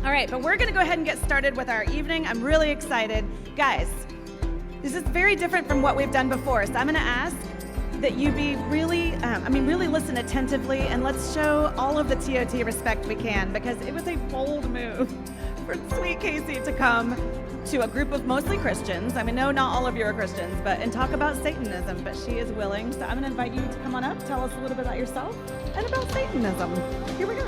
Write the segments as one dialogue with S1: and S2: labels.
S1: All right, but we're going to go ahead and get started with our evening. I'm really excited. Guys, this is very different from what we've done before, so I'm going to ask that you be really listen attentively, and let's show all of the TOT respect we can, because it was a bold move for sweet Casey to come to a group of mostly Christians. I mean, no, not all of you are Christians, and talk about Satanism, but she is willing. So I'm going to invite you to come on up, tell us a little bit about yourself and about Satanism. Here we go.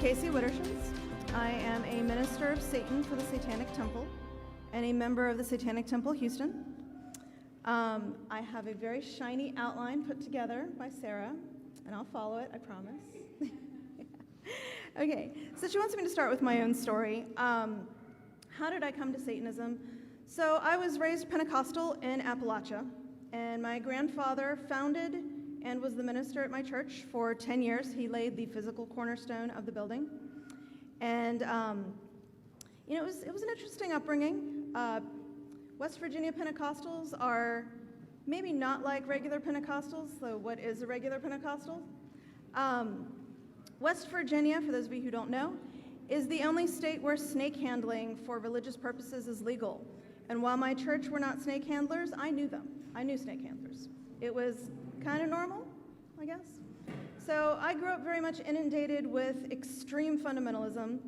S2: Casey Wittershins. I am a minister of Satan for the Satanic Temple and a member of the Satanic Temple Houston. I have a very shiny outline put together by Sarah, and I'll follow it, I promise. Okay, so she wants me to start with my own story. How did I come to Satanism? So I was raised Pentecostal in Appalachia, and my grandfather founded and was the minister at my church for 10 years. He laid the physical cornerstone of the building. And, it was an interesting upbringing. West Virginia Pentecostals are maybe not like regular Pentecostals, so what is a regular Pentecostal? West Virginia, for those of you who don't know, is the only state where snake handling for religious purposes is legal. And while my church were not snake handlers, I knew them. I knew snake handlers. It was kind of normal, I guess. So I grew up very much inundated with extreme fundamentalism.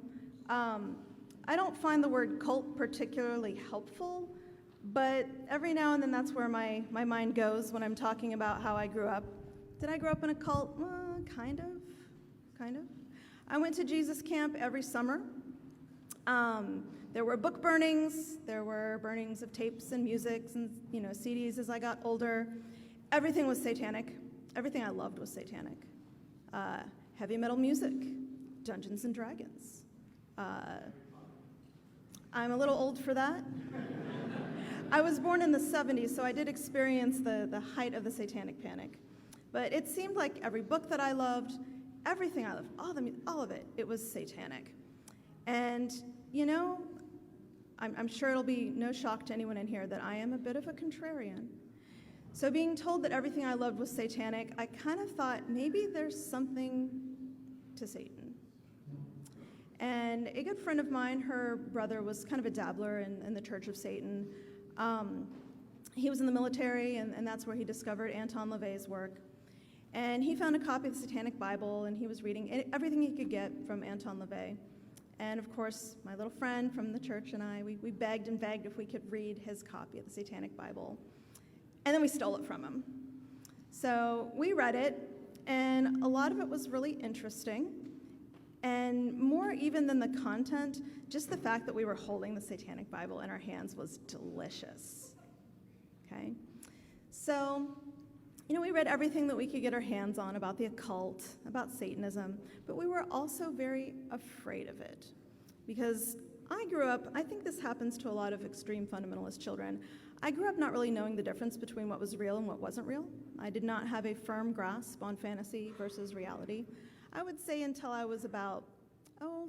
S2: I don't find the word cult particularly helpful, but every now and then that's where my mind goes when I'm talking about how I grew up. Did I grow up in a cult? Kind of. I went to Jesus camp every summer. There were book burnings, there were burnings of tapes and musics and CDs as I got older. Everything was satanic. Everything I loved was satanic. Heavy metal music, Dungeons and Dragons. I'm a little old for that. I was born in the 70s, so I did experience the height of the satanic panic. But it seemed like every book that I loved, everything I loved, all of it, it was satanic. And, I'm sure it'll be no shock to anyone in here that I am a bit of a contrarian. So being told that everything I loved was satanic, I kind of thought maybe there's something to Satan. And a good friend of mine, her brother was kind of a dabbler in the Church of Satan. He was in the military, and that's where he discovered Anton LaVey's work. And he found a copy of the Satanic Bible, and he was reading everything he could get from Anton LaVey. And of course, my little friend from the church and I, we begged and begged if we could read his copy of the Satanic Bible. And then we stole it from him. So we read it, and a lot of it was really interesting. And more even than the content, just the fact that we were holding the Satanic Bible in our hands was delicious. Okay? So, we read everything that we could get our hands on about the occult, about Satanism, but we were also very afraid of it. Because I grew up, I think this happens to a lot of extreme fundamentalist children, I grew up not really knowing the difference between what was real and what wasn't real. I did not have a firm grasp on fantasy versus reality. I would say until I was about,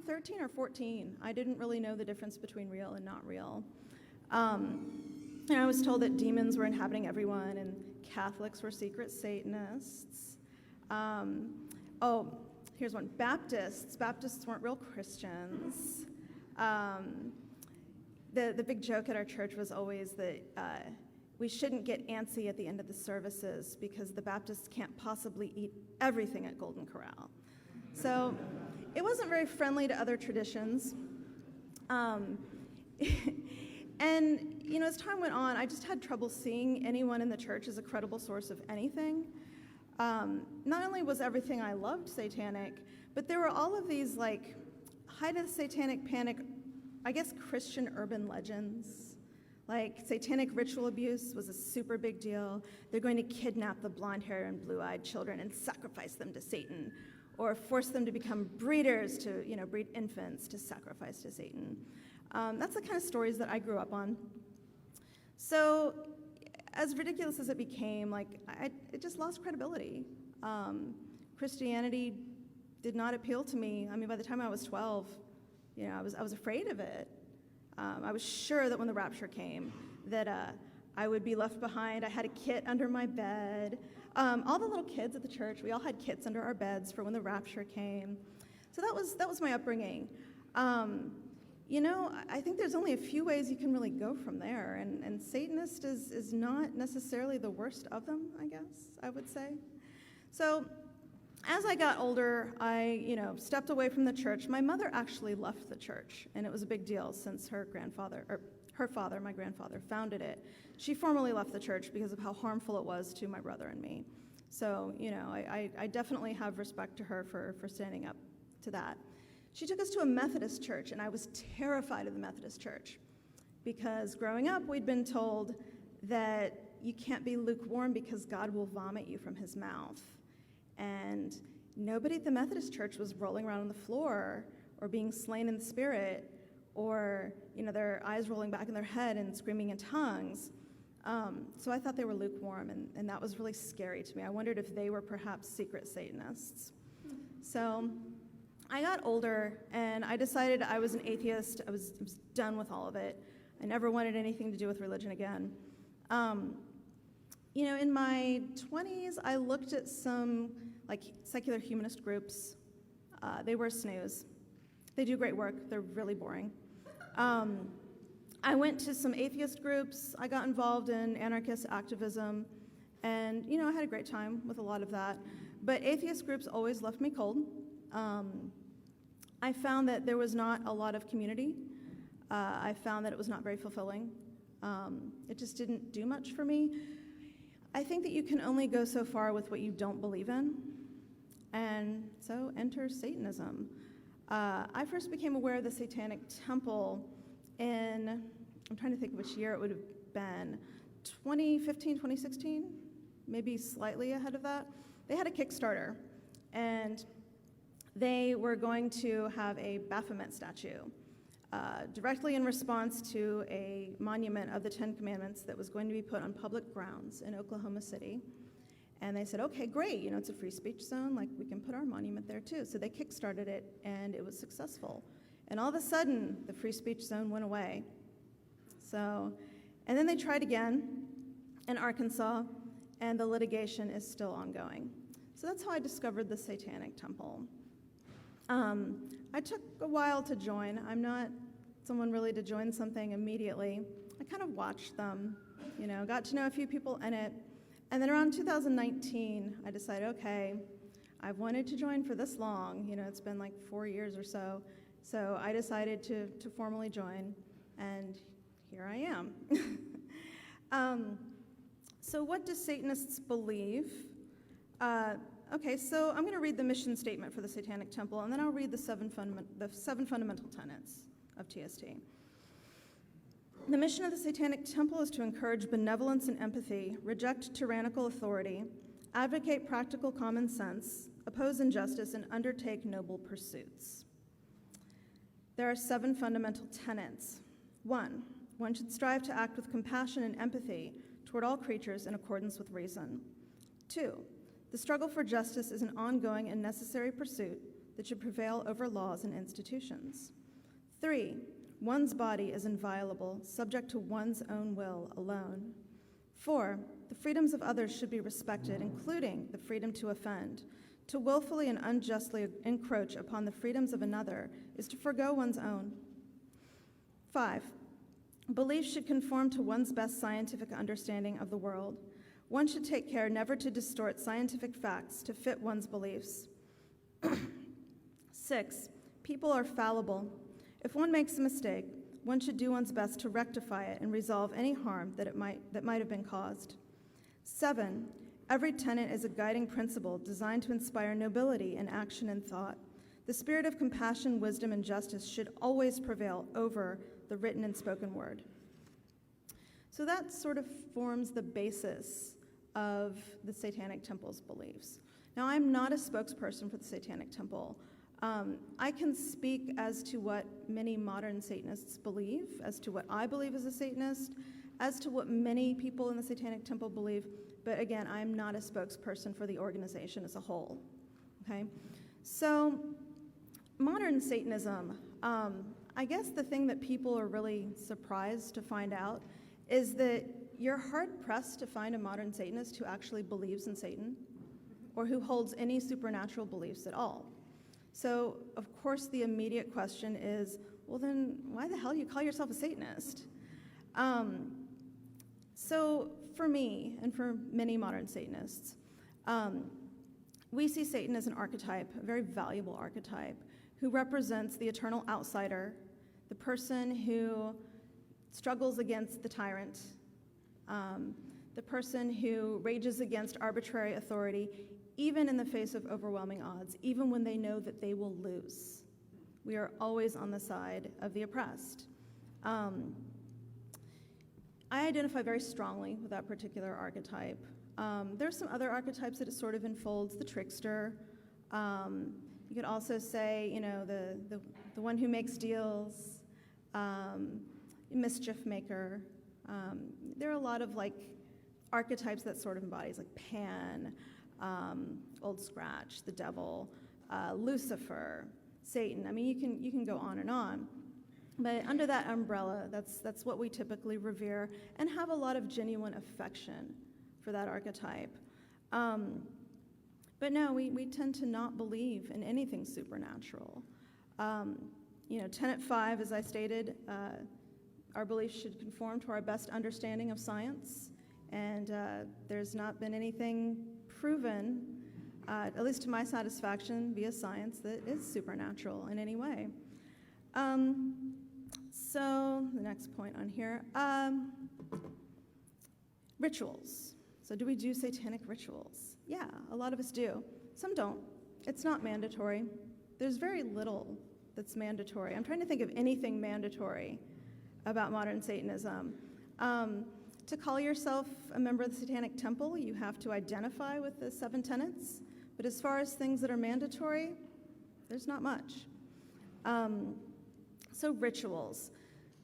S2: 13 or 14, I didn't really know the difference between real and not real. I was told that demons were inhabiting everyone and Catholics were secret Satanists. Here's one, Baptists weren't real Christians. The big joke at our church was always that we shouldn't get antsy at the end of the services because the Baptists can't possibly eat everything at Golden Corral. So it wasn't very friendly to other traditions. And, as time went on, I just had trouble seeing anyone in the church as a credible source of anything. Not only was everything I loved satanic, but there were all of these, height of the satanic panic, I guess Christian urban legends. Like satanic ritual abuse was a super big deal. They're going to kidnap the blonde-haired and blue-eyed children and sacrifice them to Satan, or force them to become breeders to, breed infants to sacrifice to Satan. That's the kind of stories that I grew up on. So as ridiculous as it became, it just lost credibility. Christianity did not appeal to me. I mean, by the time I was 12, I was afraid of it. I was sure that when the rapture came, that I would be left behind. I had a kit under my bed. All the little kids at the church, we all had kits under our beds for when the rapture came. So that was my upbringing. I think there's only a few ways you can really go from there, and Satanist is not necessarily the worst of them, I guess, I would say. So as I got older, I, stepped away from the church. My mother actually left the church, and it was a big deal since her father, my grandfather, founded it. She formally left the church because of how harmful it was to my brother and me. So, I definitely have respect to her for standing up to that. She took us to a Methodist church, and I was terrified of the Methodist church because growing up, we'd been told that you can't be lukewarm because God will vomit you from his mouth. And nobody at the Methodist church was rolling around on the floor or being slain in the spirit or, their eyes rolling back in their head and screaming in tongues. So I thought they were lukewarm, and that was really scary to me. I wondered if they were perhaps secret Satanists. So I got older, and I decided I was an atheist. I was done with all of it. I never wanted anything to do with religion again. In my 20s, I looked at some secular humanist groups. They were snooze. They do great work. They're really boring. I went to some atheist groups. I got involved in anarchist activism, and I had a great time with a lot of that. But atheist groups always left me cold. I found that there was not a lot of community. I found that it was not very fulfilling. It just didn't do much for me. I think that you can only go so far with what you don't believe in, and so enter Satanism. I first became aware of the Satanic Temple in, I'm trying to think which year it would have been, 2015, 2016, maybe slightly ahead of that. They had a Kickstarter, and they were going to have a Baphomet statue directly in response to a monument of the Ten Commandments that was going to be put on public grounds in Oklahoma City. And they said, okay, great, it's a free speech zone, we can put our monument there too. So they kickstarted it, and it was successful. And all of a sudden, the free speech zone went away. And then they tried again in Arkansas, and the litigation is still ongoing. So that's how I discovered the Satanic Temple. I took a while to join. I'm not someone really to join something immediately. I kind of watched them, got to know a few people in it. And then around 2019, I decided, okay, I've wanted to join for this long. It's been 4 years or so. So I decided to formally join, and here I am. So what do Satanists believe? Okay, so I'm going to read the mission statement for the Satanic Temple, and then I'll read the seven fundamental tenets of TST. The mission of the Satanic Temple is to encourage benevolence and empathy, reject tyrannical authority, advocate practical common sense, oppose injustice, and undertake noble pursuits. There are 7 fundamental tenets. 1, one should strive to act with compassion and empathy toward all creatures in accordance with reason. 2, the struggle for justice is an ongoing and necessary pursuit that should prevail over laws and institutions. 3, one's body is inviolable, subject to one's own will alone. 4, the freedoms of others should be respected, including the freedom to offend. To willfully and unjustly encroach upon the freedoms of another is to forgo one's own. 5, belief should conform to one's best scientific understanding of the world. One should take care never to distort scientific facts to fit one's beliefs. 6, people are fallible. If one makes a mistake, one should do one's best to rectify it and resolve any harm that might have been caused. 7, every tenet is a guiding principle designed to inspire nobility in action and thought. The spirit of compassion, wisdom, and justice should always prevail over the written and spoken word. So that sort of forms the basis of the Satanic Temple's beliefs. Now, I'm not a spokesperson for the Satanic Temple. I can speak as to what many modern Satanists believe, as to what I believe as a Satanist, as to what many people in the Satanic Temple believe, but again, I'm not a spokesperson for the organization as a whole, okay? So, modern Satanism, I guess the thing that people are really surprised to find out is that you're hard-pressed to find a modern Satanist who actually believes in Satan or who holds any supernatural beliefs at all. So, of course, the immediate question is, well, then why the hell do you call yourself a Satanist? So for me, and for many modern Satanists, we see Satan as an archetype, a very valuable archetype, who represents the eternal outsider, the person who struggles against the tyrant, the person who rages against arbitrary authority, even in the face of overwhelming odds, even when they know that they will lose. We are always on the side of the oppressed. I identify very strongly with that particular archetype. There's some other archetypes that it sort of enfolds, the trickster. You could also say, you know, the one who makes deals, mischief maker. There are a lot of like archetypes that sort of embodies, like Pan, Old Scratch, the devil, Lucifer, Satan. I mean, you can go on and on. But under that umbrella, that's what we typically revere and have a lot of genuine affection for that archetype. But no, we tend to not believe in anything supernatural. You know, Tenet 5, as I stated, our beliefs should conform to our best understanding of science, and there's not been anything proven, at least to my satisfaction, via science, that is supernatural in any way. So the next point on here, rituals. So do we do satanic rituals? Yeah, a lot of us do. Some don't. It's not mandatory. There's very little that's mandatory. I'm trying to think of anything mandatory about modern Satanism. To call yourself a member of the Satanic Temple, you have to identify with the 7 tenets. But as far as things that are mandatory, there's not much. So rituals.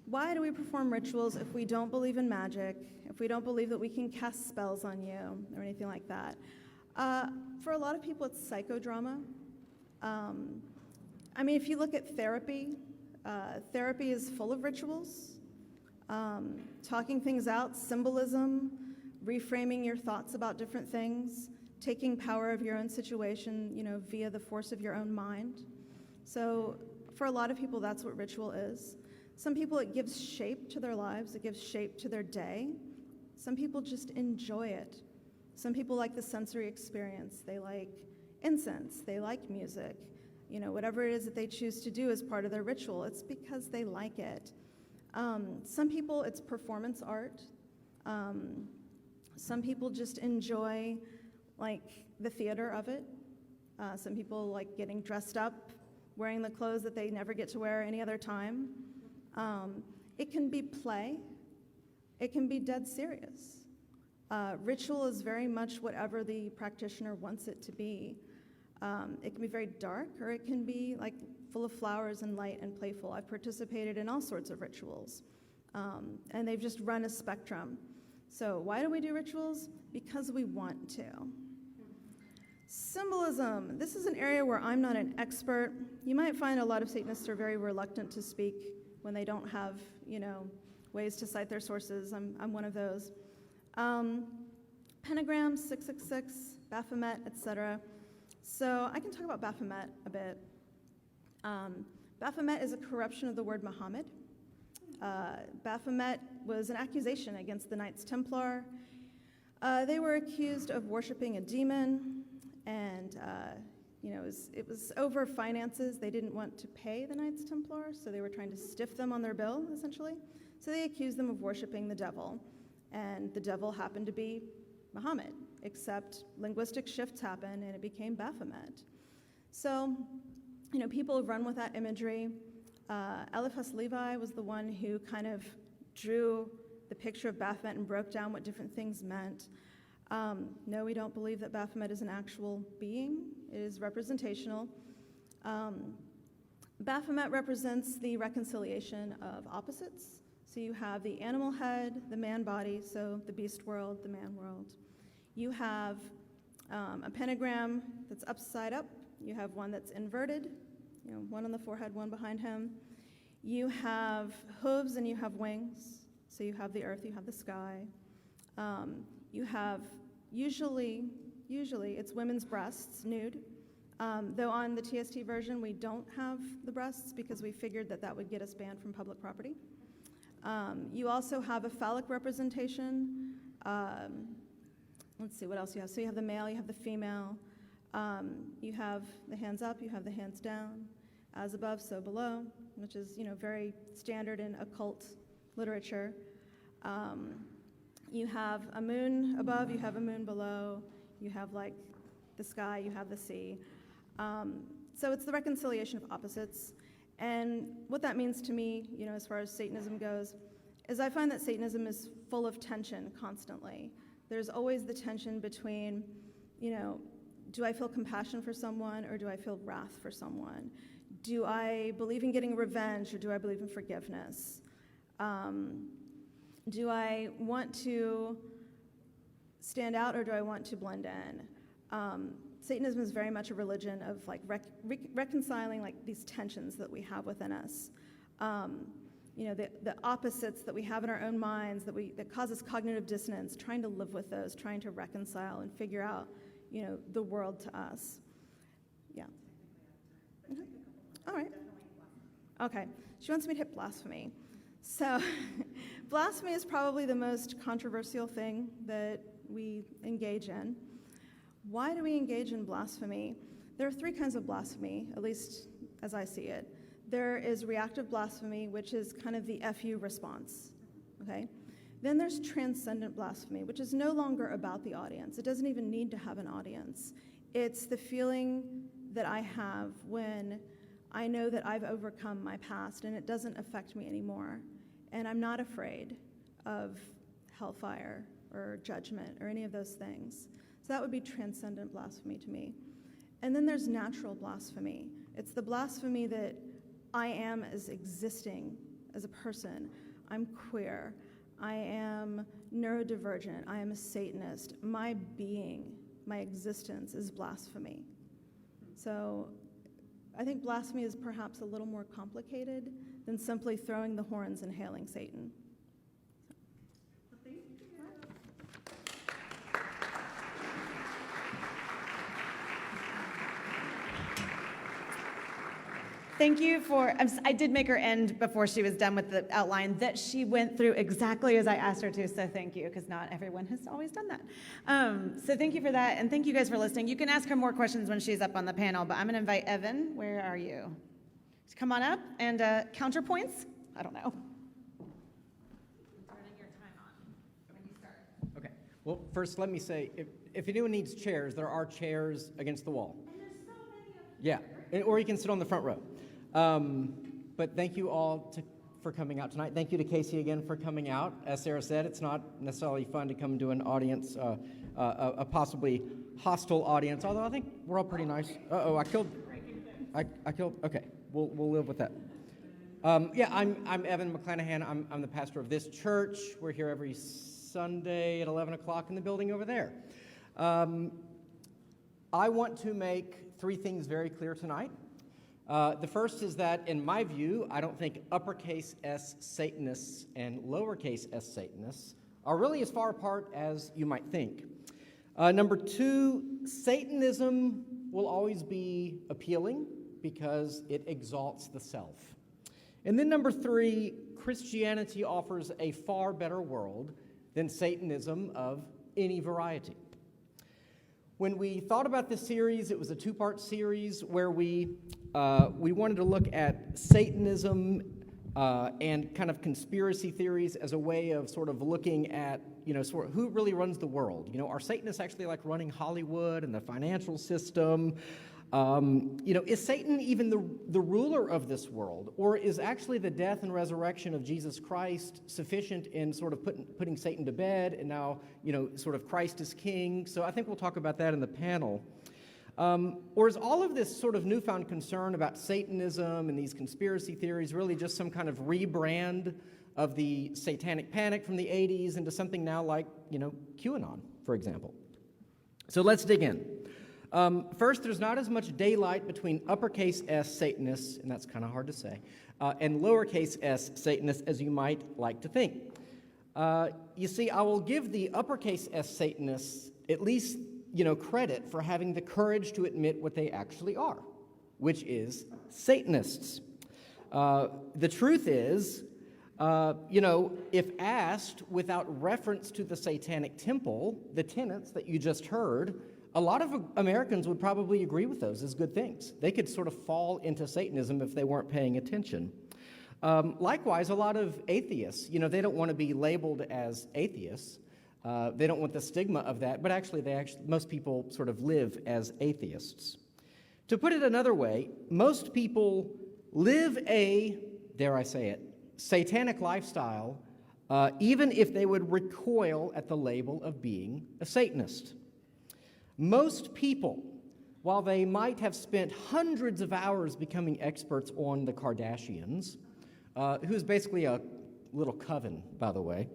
S2: Why do we perform rituals if we don't believe in magic, if we don't believe that we can cast spells on you or anything like that? For a lot of people, it's psychodrama. I mean, if you look at therapy, therapy is full of rituals, talking things out, symbolism, reframing your thoughts about different things, taking power of your own situation, you know, via the force of your own mind. So for a lot of people, that's what ritual is. Some people, it gives shape to their lives. It gives shape to their day. Some people just enjoy it. Some people like the sensory experience. They like incense. They like music. You know, whatever it is that they choose to do as part of their ritual, it's because they like it. Some people, it's performance art. Some people just enjoy, like, the theater of it. Some people like getting dressed up, wearing the clothes that they never get to wear any other time. It can be play. It can be dead serious. Ritual is very much whatever the practitioner wants it to be. It can be very dark, or it can be like full of flowers and light and playful. I've participated in all sorts of rituals, and they've just run a spectrum. So why do we do rituals? Because we want to. Symbolism. This is an area where I'm not an expert. You might find a lot of Satanists are very reluctant to speak when they don't have, you know, ways to cite their sources. I'm one of those. Pentagram, 666, Baphomet, etc. So I can talk about Baphomet a bit. Baphomet is a corruption of the word Muhammad. Baphomet was an accusation against the Knights Templar. They were accused of worshiping a demon, and you know, it was over finances. They didn't want to pay the Knights Templar, so they were trying to stiff them on their bill, essentially. So they accused them of worshiping the devil, and the devil happened to be Muhammad, except linguistic shifts happened, and it became Baphomet. So, you know, people have run with that imagery. Eliphas Levi was the one who kind of drew the picture of Baphomet and broke down what different things meant. No, we don't believe that Baphomet is an actual being. It is representational. Baphomet represents the reconciliation of opposites. So you have the animal head, the man body, so the beast world, the man world. You have a pentagram that's upside up. You have one that's inverted. one on the forehead, one behind him. You have hooves and you have wings. So you have the earth, you have the sky. You have, usually it's women's breasts, nude. Though on the TST version, we don't have the breasts because we figured that would get us banned from public property. You also have a phallic representation. Let's see what else you have. So you have the male, you have the female. You have the hands up, you have the hands down. As above, so below, which is, very standard in occult literature. You have a moon above, you have a moon below. You have like the sky, you have the sea. So it's the reconciliation of opposites. And what that means to me, as far as Satanism goes, is I find that Satanism is full of tension constantly. There's always the tension between, do I feel compassion for someone or do I feel wrath for someone? Do I believe in getting revenge or do I believe in forgiveness? Do I want to stand out or do I want to blend in? Satanism is very much a religion of reconciling these tensions that we have within us. The opposites that we have in our own minds that causes cognitive dissonance, trying to live with those, trying to reconcile and figure out, the world to us. Yeah. Okay. All right. Okay. She wants me to hit blasphemy. So blasphemy is probably the most controversial thing that we engage in. Why do we engage in blasphemy? There are three kinds of blasphemy, at least as I see it. There is reactive blasphemy, which is kind of the FU response, okay? Then there's transcendent blasphemy, which is no longer about the audience. It doesn't even need to have an audience. It's the feeling that I have when I know that I've overcome my past and it doesn't affect me anymore. And I'm not afraid of hellfire or judgment or any of those things. So that would be transcendent blasphemy to me. And then there's natural blasphemy. It's the blasphemy that I am as existing as a person. I'm queer. I am neurodivergent. I am a Satanist. My being, my existence is blasphemy. So I think blasphemy is perhaps a little more complicated than simply throwing the horns and hailing Satan.
S1: Thank you for, I did make her end before she was done with the outline that she went through exactly as I asked her to, so thank you, because not everyone has always done that. So thank you for that, and thank you guys for listening. You can ask her more questions when she's up on the panel, but I'm going to invite Evan. Where are you? Just come on up, and counterpoints? I don't know. Turning your time on when you start.
S3: Okay. Well, first let me say, if anyone needs chairs, there are chairs against the wall.
S1: And there's so many of them.
S3: Yeah, or you can sit on the front row. But thank you all for coming out tonight. Thank you to Casey again for coming out. As Sarah said, it's not necessarily fun to come to an audience, a possibly hostile audience, although I think we're all pretty nice. Uh-oh, I killed, okay, we'll live with that. Yeah, I'm Evan McClanahan. I'm the pastor of this church. We're here every Sunday at 11 o'clock in the building over there. I want to make three things very clear tonight. The first is that, in my view, I don't think uppercase S Satanists and lowercase s Satanists are really as far apart as you might think. Number two, Satanism will always be appealing because it exalts the self. And then number three, Christianity offers a far better world than Satanism of any variety. When we thought about this series, it was a two-part series where we wanted to look at Satanism and kind of conspiracy theories as a way of sort of looking at, sort of who really runs the world. Are Satanists actually like running Hollywood and the financial system? Is Satan even the ruler of this world? Or is actually the death and resurrection of Jesus Christ sufficient in sort of putting Satan to bed, and now, sort of Christ is king? So I think we'll talk about that in the panel. Or is all of this sort of newfound concern about Satanism and these conspiracy theories really just some kind of rebrand of the satanic panic from the 80s into something now like, QAnon, for example? So let's dig in. First, there's not as much daylight between uppercase S Satanists, and that's kind of hard to say, and lowercase s Satanists as you might like to think. You see, I will give the uppercase S Satanists at least, credit for having the courage to admit what they actually are, which is Satanists. The truth is, if asked without reference to the Satanic Temple, the tenets that you just heard, a lot of Americans would probably agree with those as good things. They could sort of fall into Satanism if they weren't paying attention. Likewise, a lot of atheists, they don't want to be labeled as atheists. They don't want the stigma of that, but actually, most people sort of live as atheists. To put it another way, most people live a, dare I say it, satanic lifestyle, even if they would recoil at the label of being a Satanist. Most people, while they might have spent hundreds of hours becoming experts on the Kardashians, who's basically a little coven, by the way,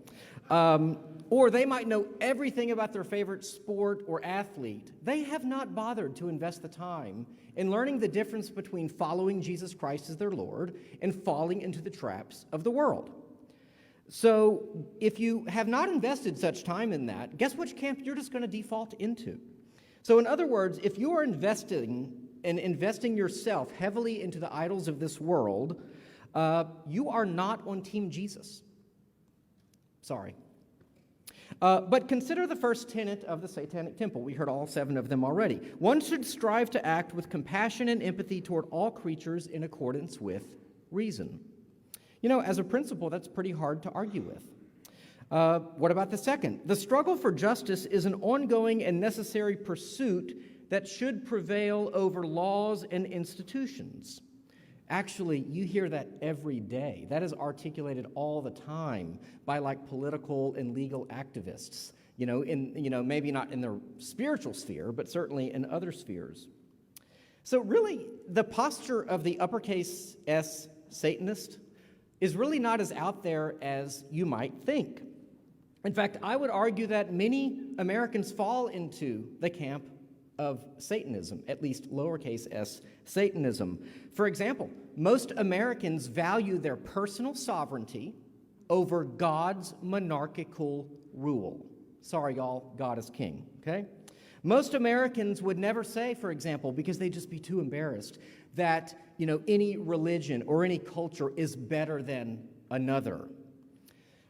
S3: or they might know everything about their favorite sport or athlete, they have not bothered to invest the time in learning the difference between following Jesus Christ as their Lord and falling into the traps of the world. So if you have not invested such time in that, guess which camp you're just going to default into? So in other words, if you are investing yourself heavily into the idols of this world, you are not on Team Jesus. Sorry. But consider the first tenet of the Satanic Temple. We heard all 7 of them already. One should strive to act with compassion and empathy toward all creatures in accordance with reason. As a principle, that's pretty hard to argue with. What about the second? The struggle for justice is an ongoing and necessary pursuit that should prevail over laws and institutions. Actually, you hear that every day. That is articulated all the time by political and legal activists, maybe not in their spiritual sphere, but certainly in other spheres. So really, the posture of the uppercase S Satanist is really not as out there as you might think. In fact, I would argue that many Americans fall into the camp of Satanism, at least lowercase s Satanism. For example, most Americans value their personal sovereignty over God's monarchical rule. Sorry, y'all, God is king, okay? Most Americans would never say, for example, because they'd just be too embarrassed, that any religion or any culture is better than another.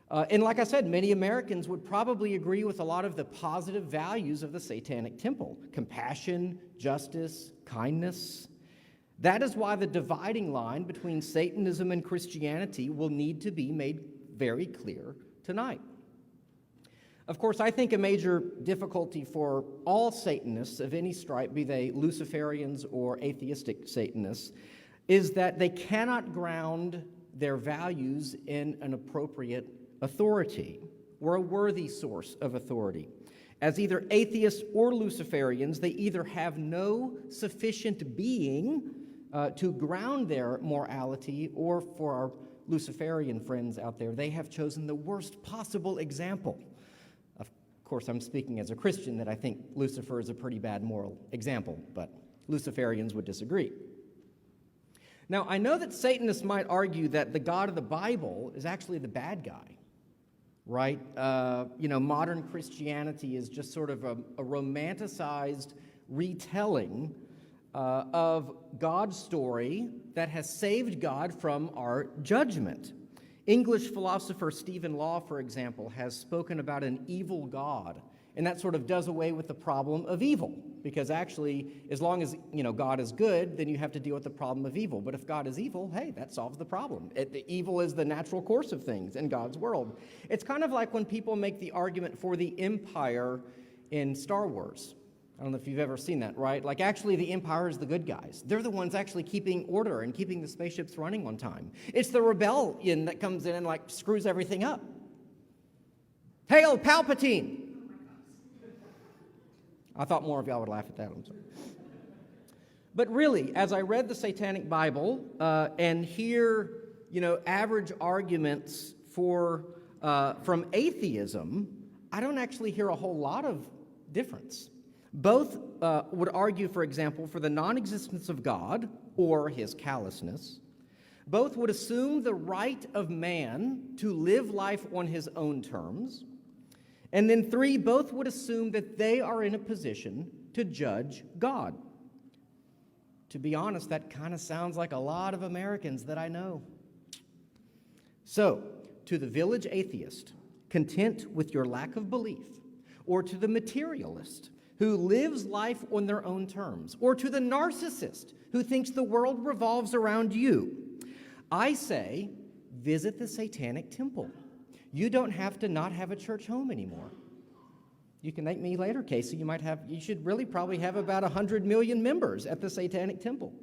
S3: And like I said, many Americans would probably agree with a lot of the positive values of the Satanic Temple: compassion, justice, kindness. That is why the dividing line between Satanism and Christianity will need to be made very clear tonight. Of course, I think a major difficulty for all Satanists of any stripe, be they Luciferians or atheistic Satanists, is that they cannot ground their values in an appropriate authority or a worthy source of authority. As either atheists or Luciferians, they either have no sufficient being to ground their morality, or for our Luciferian friends out there, they have chosen the worst possible example. Of course, I'm speaking as a Christian that I think Lucifer is a pretty bad moral example, but Luciferians would disagree. Now, I know that Satanists might argue that the God of the Bible is actually the bad guy, right? Modern Christianity is just sort of a romanticized retelling of God's story that has saved God from our judgment. English philosopher Stephen Law, for example, has spoken about an evil God, and that sort of does away with the problem of evil, because actually, as long as God is good, then you have to deal with the problem of evil. But if God is evil, hey, that solves the problem. Evil is the natural course of things in God's world. It's kind of like when people make the argument for the Empire in Star Wars. I don't know if you've ever seen that, right? Actually, the Empire is the good guys. They're the ones actually keeping order and keeping the spaceships running on time. It's the rebellion that comes in and screws everything up. Hail Palpatine! I thought more of y'all would laugh at that. I'm sorry. But really, as I read the Satanic Bible and hear, average arguments from atheism, I don't actually hear a whole lot of difference. Both would argue, for example, for the non-existence of God or his callousness. Both would assume the right of man to live life on his own terms. And then 3, both would assume that they are in a position to judge God. To be honest, that kind of sounds like a lot of Americans that I know. So, to the village atheist, content with your lack of belief, or to the materialist who lives life on their own terms, or to the narcissist who thinks the world revolves around you, I say, visit the Satanic Temple. You don't have to not have a church home anymore. You can thank me later, Casey. You should really probably have about 100 million members at the Satanic Temple.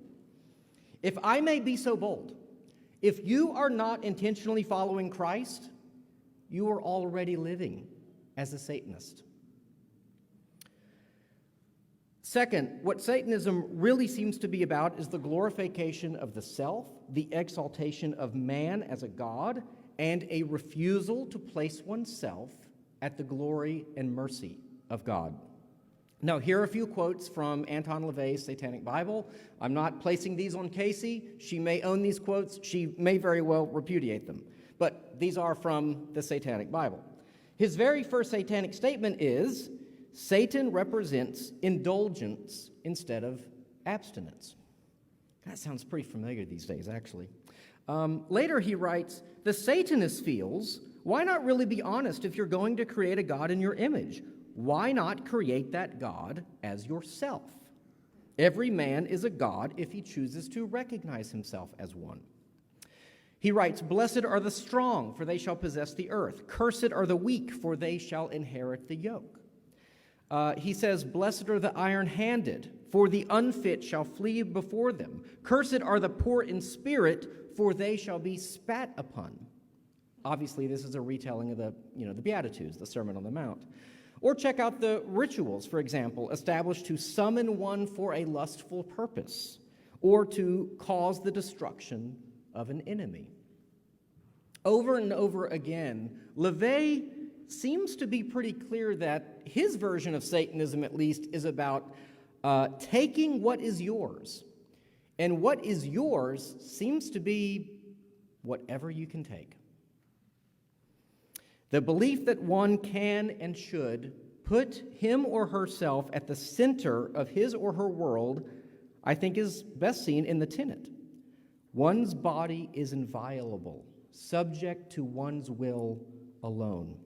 S3: If I may be so bold, if you are not intentionally following Christ, you are already living as a Satanist. Second, what Satanism really seems to be about is the glorification of the self, the exaltation of man as a god, and a refusal to place oneself at the glory and mercy of God. Now, here are a few quotes from Anton LaVey's Satanic Bible. I'm not placing these on Casey. She may own these quotes. She may very well repudiate them. But these are from the Satanic Bible. His very first satanic statement is, Satan represents indulgence instead of abstinence. That sounds pretty familiar these days, actually. Later he writes, the Satanist feels, why not really be honest if you're going to create a God in your image? Why not create that God as yourself? Every man is a God if he chooses to recognize himself as one. He writes, blessed are the strong, for they shall possess the earth. Cursed are the weak, for they shall inherit the yoke. He says, blessed are the iron-handed, for the unfit shall flee before them. Cursed are the poor in spirit, for they shall be spat upon. Obviously, this is a retelling of the Beatitudes, the Sermon on the Mount. Or check out the rituals, for example, established to summon one for a lustful purpose, or to cause the destruction of an enemy. Over and over again, LaVey seems to be pretty clear that his version of Satanism, at least, is about taking what is yours. And what is yours seems to be whatever you can take. The belief that one can and should put him or herself at the center of his or her world, I think, is best seen in the tenet. One's body is inviolable, subject to one's will alone.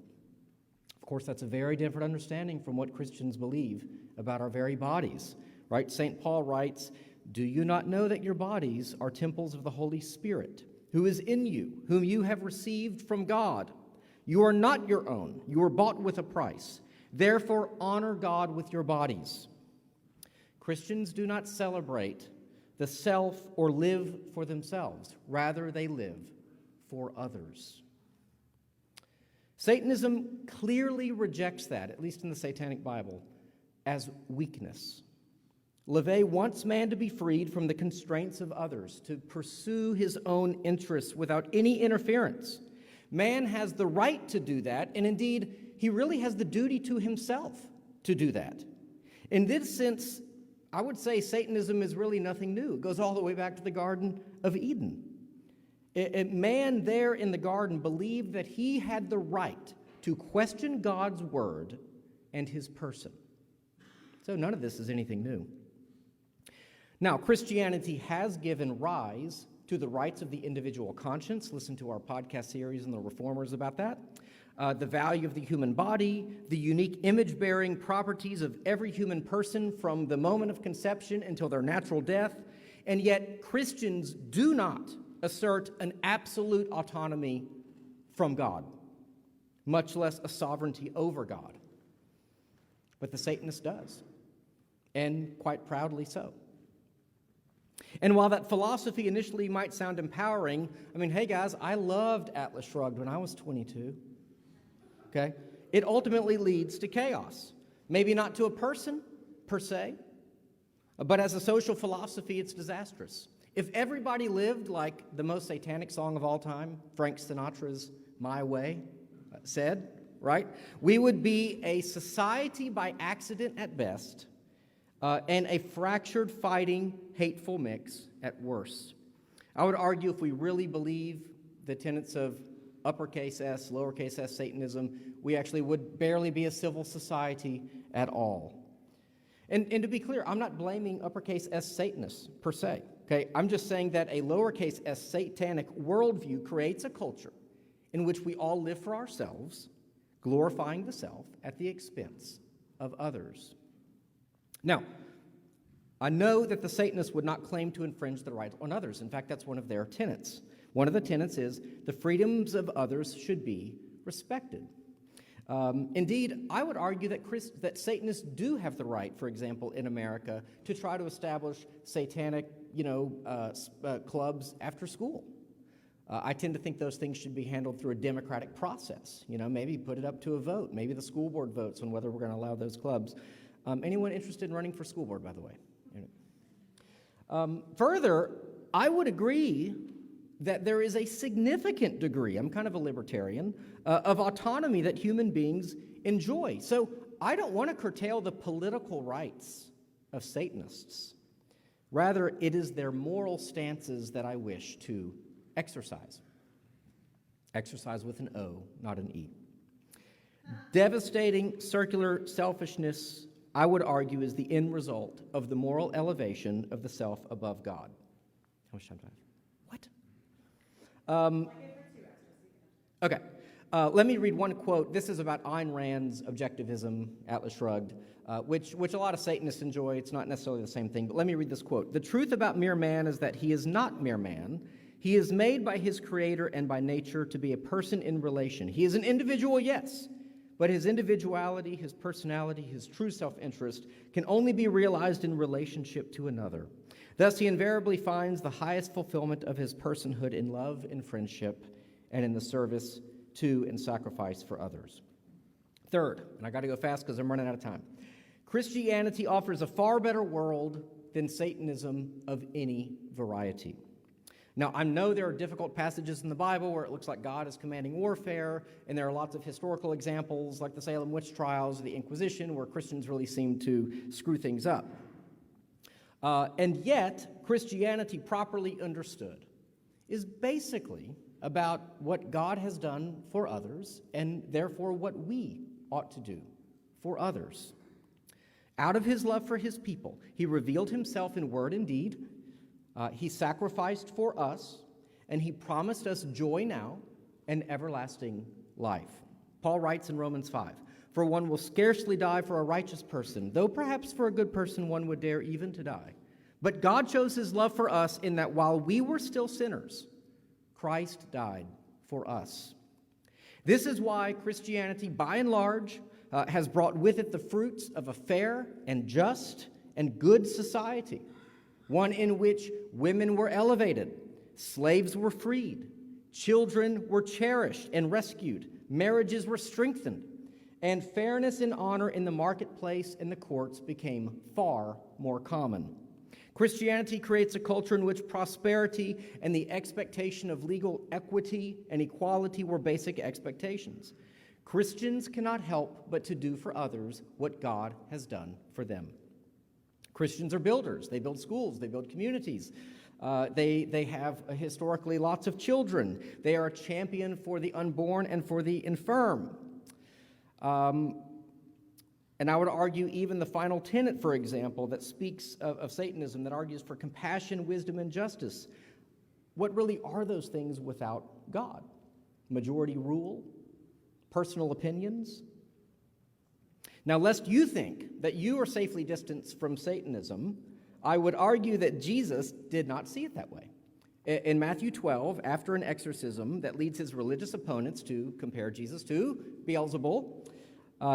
S3: Of course, that's a very different understanding from what Christians believe about our very bodies, right? St. Paul writes, do you not know that your bodies are temples of the Holy Spirit, who is in you, whom you have received from God? You are not your own. You were bought with a price. Therefore, honor God with your bodies. Christians do not celebrate the self or live for themselves. Rather, they live for others. Satanism clearly rejects that, at least in the Satanic Bible, as weakness. LaVey wants man to be freed from the constraints of others, to pursue his own interests without any interference. Man has the right to do that, and indeed, he really has the duty to himself to do that. In this sense, I would say Satanism is really nothing new. It goes all the way back to the Garden of Eden. Man there in the garden believed that he had the right to question God's word and his person. So none of this is anything new. Now, Christianity has given rise to the rights of the individual conscience. Listen to our podcast series on the Reformers about that. The value of the human body, the unique image-bearing properties of every human person from the moment of conception until their natural death. And yet, Christians do not assert an absolute autonomy from God, much less a sovereignty over God. But the Satanist does, and quite proudly so. And while that philosophy initially might sound empowering, I mean, hey guys, I loved Atlas Shrugged when I was 22. Okay? It ultimately leads to chaos. Maybe not to a person, per se, but as a social philosophy, it's disastrous. If everybody lived like the most satanic song of all time, Frank Sinatra's My Way, said, right? We would be a society by accident at best, and a fractured, fighting, hateful mix at worst. I would argue if we really believe the tenets of uppercase S, lowercase s Satanism, we actually would barely be a civil society at all. And to be clear, I'm not blaming uppercase S Satanists per se. Okay, I'm just saying that a lowercase s satanic worldview creates a culture in which we all live for ourselves, glorifying the self at the expense of others. Now, I know that the Satanists would not claim to infringe the right on others. In fact, that's one of their tenets. One of the tenets is the freedoms of others should be respected. Indeed, I would argue that Satanists do have the right, for example, in America, to try to establish satanic, clubs after school. I tend to think those things should be handled through a democratic process. Maybe put it up to a vote. Maybe the school board votes on whether we're going to allow those clubs. Anyone interested in running for school board, by the way? Further, I would agree that there is a significant degree, I'm kind of a libertarian, of autonomy that human beings enjoy. So I don't want to curtail the political rights of Satanists. Rather, it is their moral stances that I wish to exercise. Exercise with an O, not an E. Devastating circular selfishness, I would argue, is the end result of the moral elevation of the self above God. How much time do I have? What? Okay. Let me read one quote. This is about Ayn Rand's objectivism, Atlas Shrugged, which a lot of Satanists enjoy. It's not necessarily the same thing, but let me read this quote. "The truth about mere man is that he is not mere man. He is made by his creator and by nature to be a person in relation. He is an individual, yes, but his individuality, his personality, his true self-interest can only be realized in relationship to another. Thus, he invariably finds the highest fulfillment of his personhood in love, in friendship, and in the service to and sacrifice for others." Third, and I got to go fast because I'm running out of time, Christianity offers a far better world than Satanism of any variety. Now, I know there are difficult passages in the Bible where it looks like God is commanding warfare, and there are lots of historical examples like the Salem witch trials, the Inquisition, where Christians really seem to screw things up. And yet, Christianity, properly understood, is basically about what God has done for others, and therefore what we ought to do for others. Out of his love for his people, he revealed himself in word and deed. He sacrificed for us, and he promised us joy now and everlasting life. Paul writes in Romans 5, "For one will scarcely die for a righteous person, though perhaps for a good person one would dare even to die. But God shows his love for us in that while we were still sinners, Christ died for us." This is why Christianity, by and large, has brought with it the fruits of a fair and just and good society, one in which women were elevated, slaves were freed, children were cherished and rescued, marriages were strengthened, and fairness and honor in the marketplace and the courts became far more common. Christianity creates a culture in which prosperity and the expectation of legal equity and equality were basic expectations. Christians cannot help but to do for others what God has done for them. Christians are builders. They build schools. They build communities. They have historically lots of children. They are a champion for the unborn and for the infirm. And I would argue even the final tenet, for example, that speaks of Satanism, that argues for compassion, wisdom, and justice. What really are those things without God? Majority rule? Personal opinions? Now, lest you think that you are safely distanced from Satanism, I would argue that Jesus did not see it that way. In Matthew 12, after an exorcism that leads his religious opponents to compare Jesus to Beelzebul,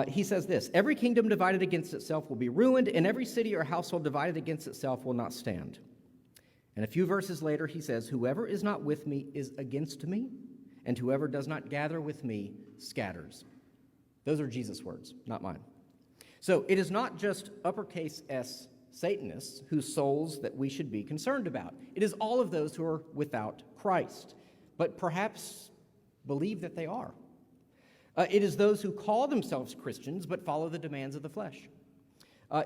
S3: he says this: "Every kingdom divided against itself will be ruined, and every city or household divided against itself will not stand." And a few verses later, he says, "Whoever is not with me is against me, and whoever does not gather with me scatters." Those are Jesus' words, not mine. So it is not just uppercase S Satanists whose souls that we should be concerned about. It is all of those who are without Christ, but perhaps believe that they are. It is those who call themselves Christians but follow the demands of the flesh.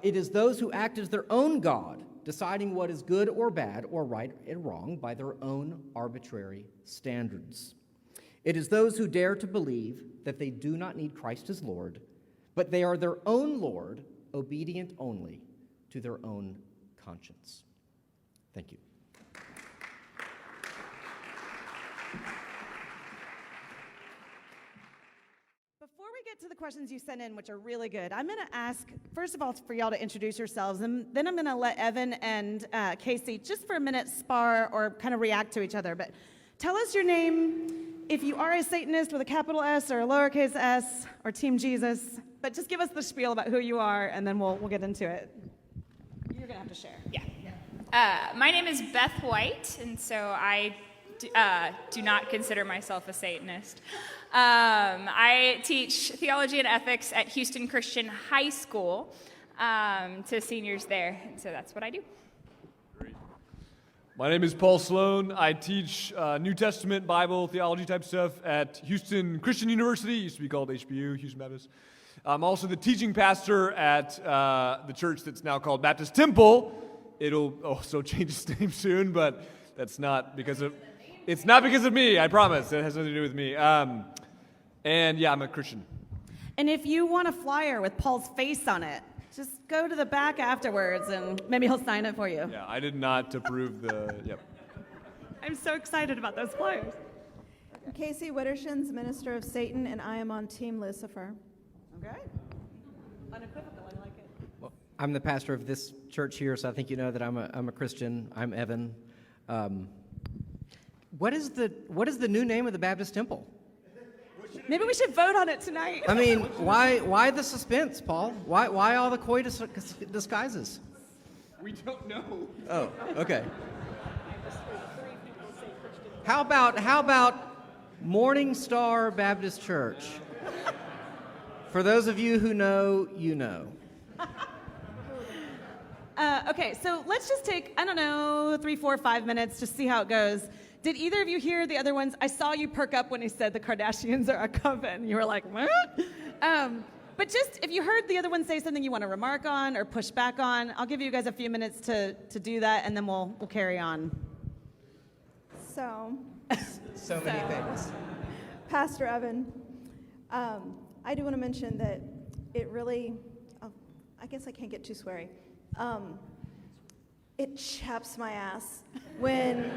S3: It is those who act as their own God, deciding what is good or bad or right and wrong by their own arbitrary standards. It is those who dare to believe that they do not need Christ as Lord, but they are their own Lord, obedient only to their own conscience. Thank you.
S1: Before we get to the questions you sent in, which are really good, I'm going to ask, first of all, for y'all to introduce yourselves, and then I'm going to let Evan and Casey, just for a minute, spar or kind of react to each other. But tell us your name, if you are a Satanist with a capital S or a lowercase s, or Team Jesus, but just give us the spiel about who you are, and then we'll get into it. You're going to have to share.
S4: Yeah. My name is Beth White, and so I do not consider myself a Satanist. I teach theology and ethics at Houston Christian High School to seniors there, and so that's what I do.
S5: Great. My name is Paul Sloan. I teach New Testament, Bible, theology type stuff at Houston Christian University. It used to be called HBU, Houston Baptist. I'm also the teaching pastor at the church that's now called Baptist Temple. It'll also change its name soon, but that's not because of... It's not because of me, I promise. It has nothing to do with me. And yeah, I'm a Christian.
S1: And if you want a flyer with Paul's face on it, just go to the back afterwards, and maybe he'll sign it for you.
S5: Yeah, I did not approve the... Yep.
S1: I'm so excited about those flyers.
S2: Casey Witterson's Minister of Satan, and I am on Team Lucifer.
S1: Okay. Unequivocal, I like it.
S3: Well, I'm the pastor of this church here, so I think you know that I'm a Christian. I'm Evan. What is the new name of the Baptist Temple?
S1: Maybe we should vote on it tonight.
S3: I mean, why the suspense, Paul? Why all the coy disguises?
S5: We don't know.
S3: Oh, okay. How about Morning Star Baptist Church? For those of you who know, you know.
S1: Okay, so let's just take, 3, 4, 5 minutes to see how it goes. Did either of you hear the other ones? I saw you perk up when he said the Kardashians are a coven. You were like, what? But just, if you heard the other one say something you want to remark on or push back on, I'll give you guys a few minutes to do that, and then we'll carry on.
S2: So
S3: Many things.
S2: Pastor Evan, I do want to mention that it really, I guess I can't get too sweary. It chaps my ass when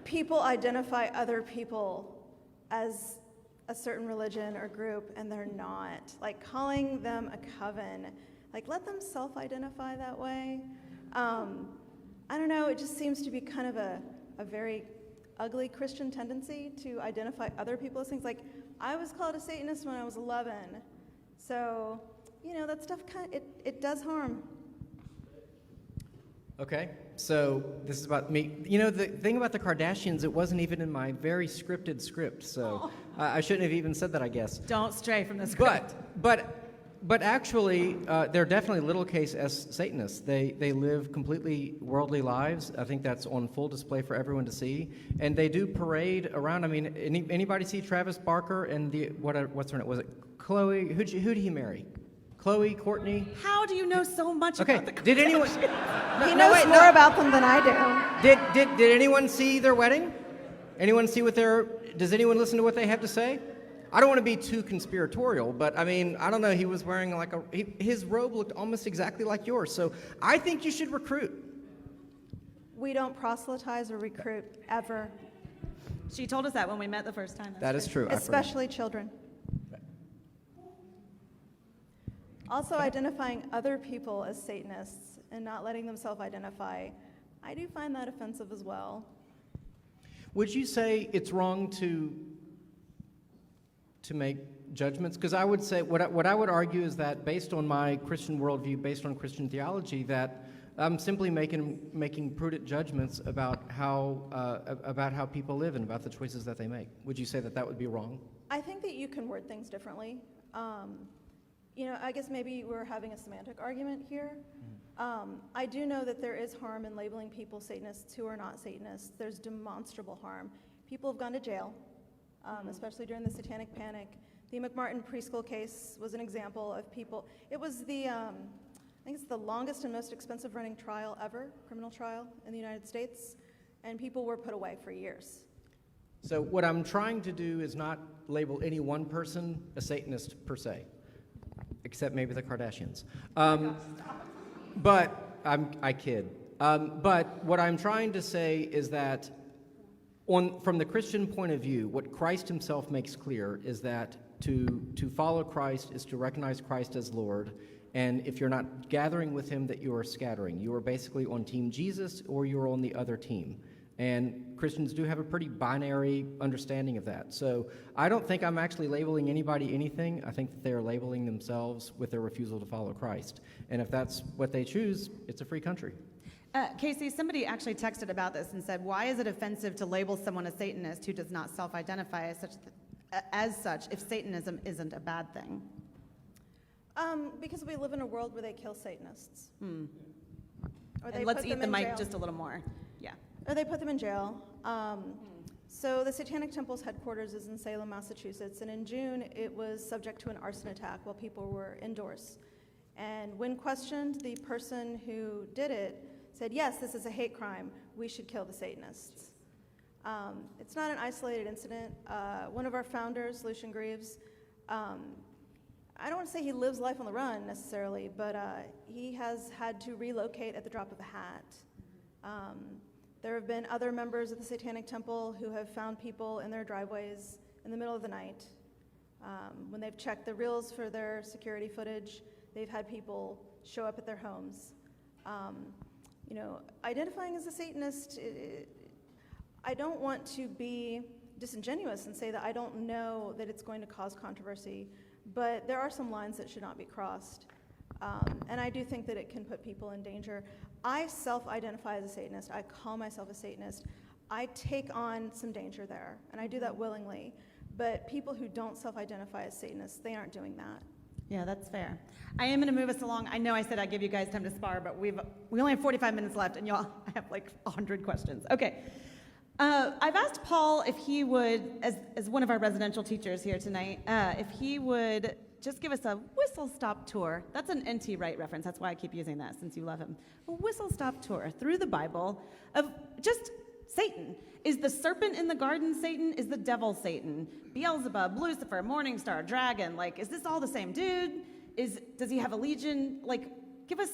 S2: people identify other people as a certain religion or group and they're not. Like calling them a coven, like let them self-identify that way. I don't know, it just seems to be kind of a very ugly Christian tendency to identify other people as things. Like, I was called a Satanist when I was 11. So, that stuff it does harm.
S3: Okay, so this is about me. The thing about the Kardashians, it wasn't even in my very scripted script, so I shouldn't have even said that, I guess.
S1: Don't stray from the script.
S3: But actually, they're definitely little case as Satanists. They live completely worldly lives. I think that's on full display for everyone to see. And they do parade around. I mean, anybody see Travis Barker and what's her name? Was it Chloe? Who did he marry? Chloe, Courtney?
S1: How do you know so much about the Kardashians?
S3: Did anyone...
S2: He knows more about them than I do.
S3: Did anyone see their wedding? Anyone see does anyone listen to what they have to say? I don't want to be too conspiratorial, but I mean, I don't know, he was wearing his robe looked almost exactly like yours, so I think you should recruit.
S2: We don't proselytize or recruit, ever.
S1: She told us that when we met the first time.
S3: That is true.
S2: Especially children. Also, identifying other people as Satanists and not letting them self-identify, I do find that offensive as well.
S3: Would you say it's wrong to make judgments? Because I would say, what I would argue is that based on my Christian worldview, based on Christian theology, that I'm simply making prudent judgments about how people live and about the choices that they make. Would you say that would be wrong?
S2: I think that you can word things differently. I guess maybe we're having a semantic argument here. I do know that there is harm in labeling people Satanists who are not Satanists. There's demonstrable harm. People have gone to jail, especially during the Satanic Panic. The McMartin preschool case was an example of people. It was I think it's the longest and most expensive running trial ever, criminal trial in the United States, and people were put away for years.
S3: So what I'm trying to do is not label any one person a Satanist per se, except maybe the Kardashians. But I kid. But what I'm trying to say is that from the Christian point of view, what Christ himself makes clear is that to follow Christ is to recognize Christ as Lord, and if you're not gathering with him, that you are scattering. You are basically on Team Jesus or you're on the other team. And Christians do have a pretty binary understanding of that. So I don't think I'm actually labeling anybody anything. I think that they are labeling themselves with their refusal to follow Christ. And if that's what they choose, it's a free country.
S1: Casey, somebody actually texted about this and said, why is it offensive to label someone a Satanist who does not self-identify as such if Satanism isn't a bad thing?
S2: Because we live in a world where they kill Satanists. Or
S1: And let's eat the mic just a little more. Yeah.
S2: Or they put them in jail. So the Satanic Temple's headquarters is in Salem, Massachusetts, and in June it was subject to an arson attack while people were indoors. And when questioned, the person who did it said, yes, this is a hate crime. We should kill the Satanists. It's not an isolated incident. One of our founders, Lucian Greaves, I don't want to say he lives life on the run necessarily, but he has had to relocate at the drop of a hat. There have been other members of the Satanic Temple who have found people in their driveways in the middle of the night. When they've checked the reels for their security footage, they've had people show up at their homes. Identifying as a Satanist, I don't want to be disingenuous and say that I don't know that it's going to cause controversy, but there are some lines that should not be crossed. And I do think that it can put people in danger. I self-identify as a Satanist. I call myself a Satanist. I take on some danger there, and I do that willingly. But people who don't self-identify as Satanists, they aren't doing that.
S1: Yeah, that's fair. I am going to move us along. I know I said I'd give you guys time to spar, but we only have 45 minutes left, and I have like 100 questions. Okay. I've asked Paul if he would, as one of our residential teachers here tonight, if he would just give us a whistle-stop tour. That's an N.T. Wright reference. That's why I keep using that, since you love him. A whistle-stop tour through the Bible of just Satan. Is the serpent in the garden Satan? Is the devil Satan? Beelzebub, Lucifer, Morningstar, dragon. Is this all the same dude? Does he have a legion? Give us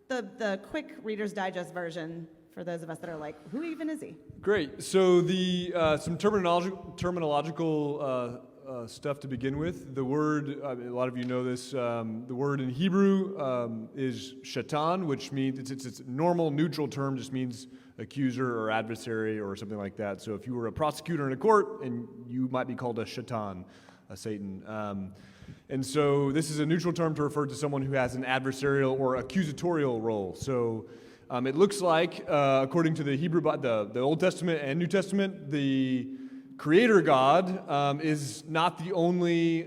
S1: the quick Reader's Digest version for those of us that are like, who even is he?
S5: Great. So some terminological stuff to begin with. The word, a lot of you know this, the word in Hebrew is shatan, which means, it's a normal neutral term, just means accuser or adversary or something like that. So if you were a prosecutor in a court, and you might be called a shatan, a Satan. And so this is a neutral term to refer to someone who has an adversarial or accusatorial role. So it looks like, according to the Hebrew, the Old Testament and New Testament, the Creator God is not the only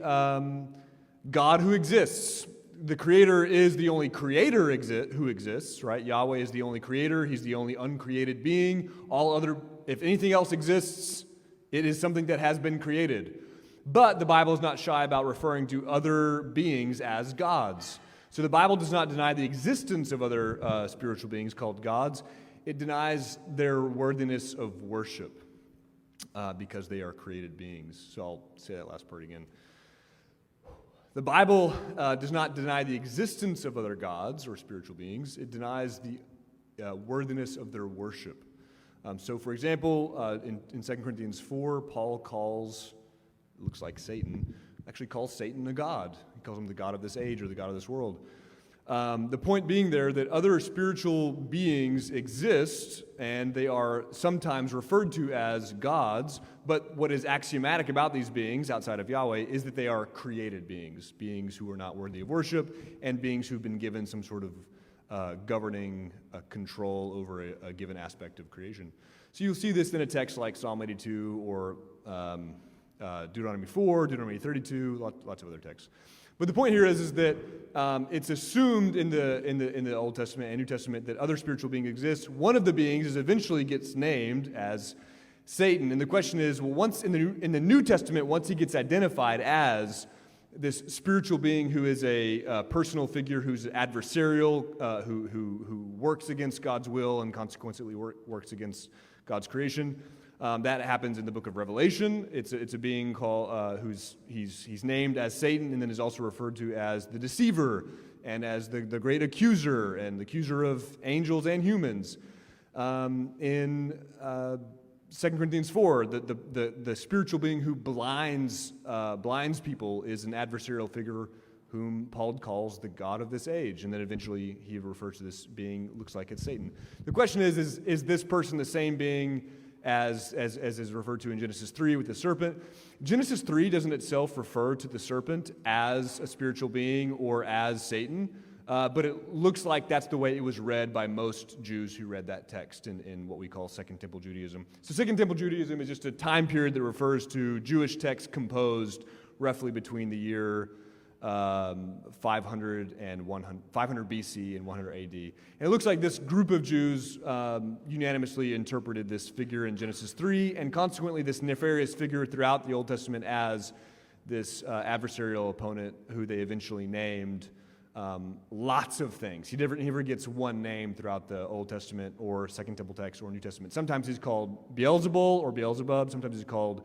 S5: God who exists. The Creator is the only Creator who exists, right? Yahweh is the only Creator. He's the only uncreated being. If anything else exists, it is something that has been created. But the Bible is not shy about referring to other beings as gods. So the Bible does not deny the existence of other spiritual beings called gods. It denies their worthiness of worship because they are created beings. So I'll say that last part again. The Bible does not deny the existence of other gods or spiritual beings. It denies the worthiness of their worship. So for example, in 2 Corinthians 4, Paul calls, it looks like Satan, actually calls Satan a god. He calls him the god of this age or the god of this world. The point being there that other spiritual beings exist, and they are sometimes referred to as gods, but what is axiomatic about these beings, outside of Yahweh, is that they are created beings, beings who are not worthy of worship, and beings who've been given some sort of governing control over a given aspect of creation. So you'll see this in a text like Psalm 82 or Deuteronomy 4, Deuteronomy 32, lots of other texts. But the point here is that it's assumed in the Old Testament and New Testament that other spiritual beings exist. One of the beings eventually gets named as Satan. And the question is, well, once in the New Testament, once he gets identified as this spiritual being who is a personal figure, who's adversarial, who works against God's will and consequently works against God's creation, that happens in the book of Revelation. It's a being called he's named as Satan, and then is also referred to as the deceiver and as the great accuser and the accuser of angels and humans. In 2 Corinthians 4, the spiritual being who blinds people is an adversarial figure whom Paul calls the God of this age. And then eventually he refers to this being, looks like it's Satan. The question is this person the same being as is referred to in Genesis 3 with the serpent? Genesis 3 doesn't itself refer to the serpent as a spiritual being or as Satan. But it looks like that's the way it was read by most Jews who read that text in what we call Second Temple Judaism. So Second Temple Judaism is just a time period that refers to Jewish texts composed roughly between the year 500 BC and 100 AD. And it looks like this group of Jews unanimously interpreted this figure in Genesis 3, and consequently this nefarious figure throughout the Old Testament as this adversarial opponent who they eventually named lots of things. He never gets one name throughout the Old Testament or Second Temple text or New Testament. Sometimes he's called Beelzebul or Beelzebub. Sometimes he's called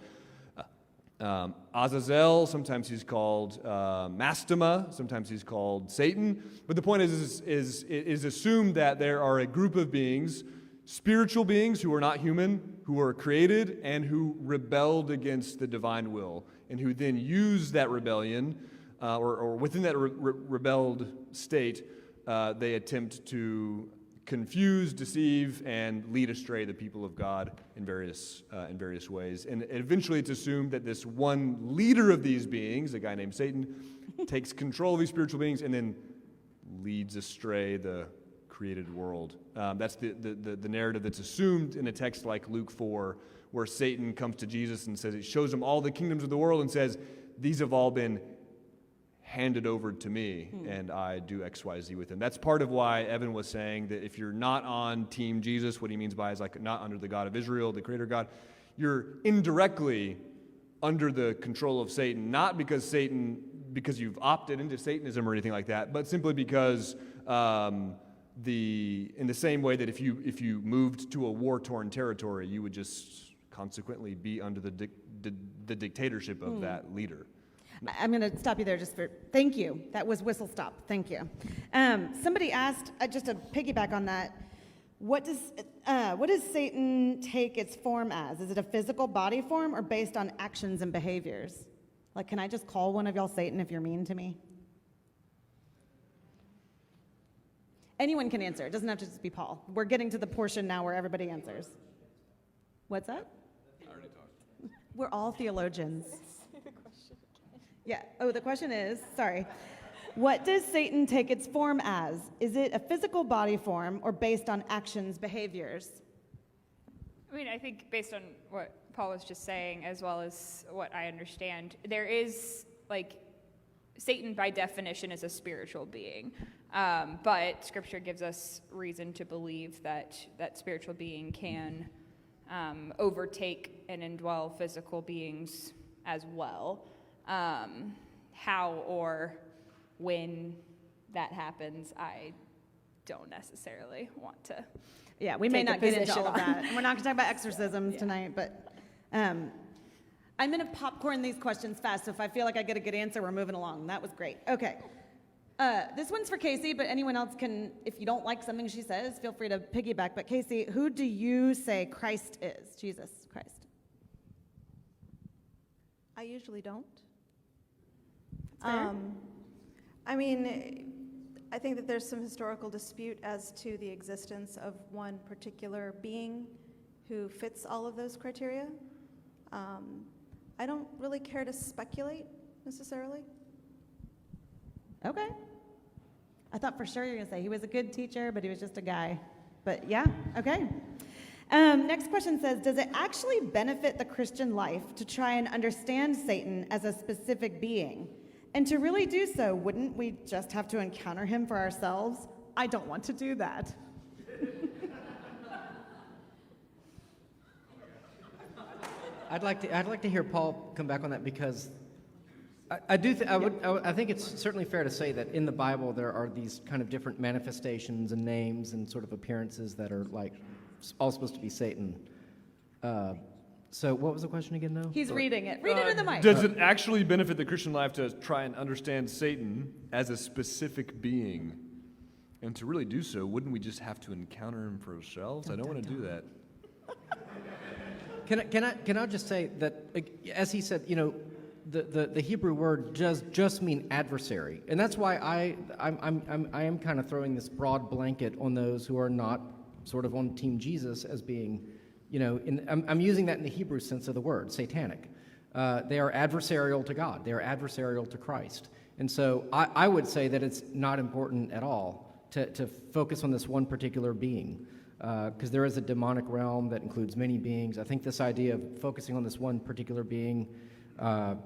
S5: Azazel. Sometimes he's called Mastema. Sometimes he's called Satan. But the point is assumed that there are a group of beings, spiritual beings who are not human, who are created and who rebelled against the divine will, and who then use that rebellion or within that rebelled state, they attempt to confuse, deceive, and lead astray the people of God in various ways. And eventually it's assumed that this one leader of these beings, a guy named Satan, takes control of these spiritual beings and then leads astray the created world. That's the narrative that's assumed in a text like Luke 4, where Satan comes to Jesus and says, it shows him all the kingdoms of the world and says, these have all been handed over to me, and I do X, Y, Z with them. That's part of why Evan was saying that if you're not on Team Jesus, what he means by is like not under the God of Israel, the Creator God, you're indirectly under the control of Satan, not because you've opted into Satanism or anything like that, but simply because in the same way that if you moved to a war-torn territory, you would just consequently be under the dictatorship of that leader.
S1: I'm going to stop you there thank you. That was whistle stop. Thank you. Somebody asked, just to piggyback on that, what does Satan take its form as? Is it a physical body form or based on actions and behaviors? Like, can I just call one of y'all Satan if you're mean to me? Anyone can answer. It doesn't have to just be Paul. We're getting to the portion now where everybody answers. What's that?
S5: I already talked.
S1: We're all theologians. Yeah. Oh, the question is, sorry. What does Satan take its form as? Is it a physical body form or based on actions, behaviors?
S4: I mean, I think based on what Paul was just saying, as well as what I understand, there is, Satan by definition is a spiritual being. But Scripture gives us reason to believe that that spiritual being can overtake and indwell physical beings as well. How or when that happens, I don't necessarily want to.
S1: Yeah, we may not get into all of that. And we're not going to talk about exorcisms tonight, but I'm going to popcorn these questions fast, so if I feel like I get a good answer, we're moving along. That was great. Okay. This one's for Casey, but anyone else can, if you don't like something she says, feel free to piggyback. But Casey, who do you say Christ is? Jesus Christ.
S2: I usually don't.
S1: Fair.
S2: I think that there's some historical dispute as to the existence of one particular being who fits all of those criteria. I don't really care to speculate necessarily.
S1: Okay. I thought for sure you were going to say he was a good teacher, but he was just a guy. But yeah, okay. Next question says, does it actually benefit the Christian life to try and understand Satan as a specific being? And to really do so, wouldn't we just have to encounter him for ourselves? I don't want to do that.
S3: I'd like to hear Paul come back on that, because I think it's certainly fair to say that in the Bible there are these kind of different manifestations and names and sort of appearances that are like all supposed to be Satan. So what was the question again, though?
S1: He's reading it. Read it in the mic.
S5: Does it actually benefit the Christian life to try and understand Satan as a specific being? And to really do so, wouldn't we just have to encounter him for ourselves? I don't want to do that.
S3: Can I just say that, as he said, the Hebrew word does just mean adversary, and that's why I am kind of throwing this broad blanket on those who are not sort of on Team Jesus as being, I'm using that in the Hebrew sense of the word, satanic. They are adversarial to God. They are adversarial to Christ, and so I would say that it's not important at all to focus on this one particular being. Because there is a demonic realm that includes many beings. I think this idea of focusing on this one particular being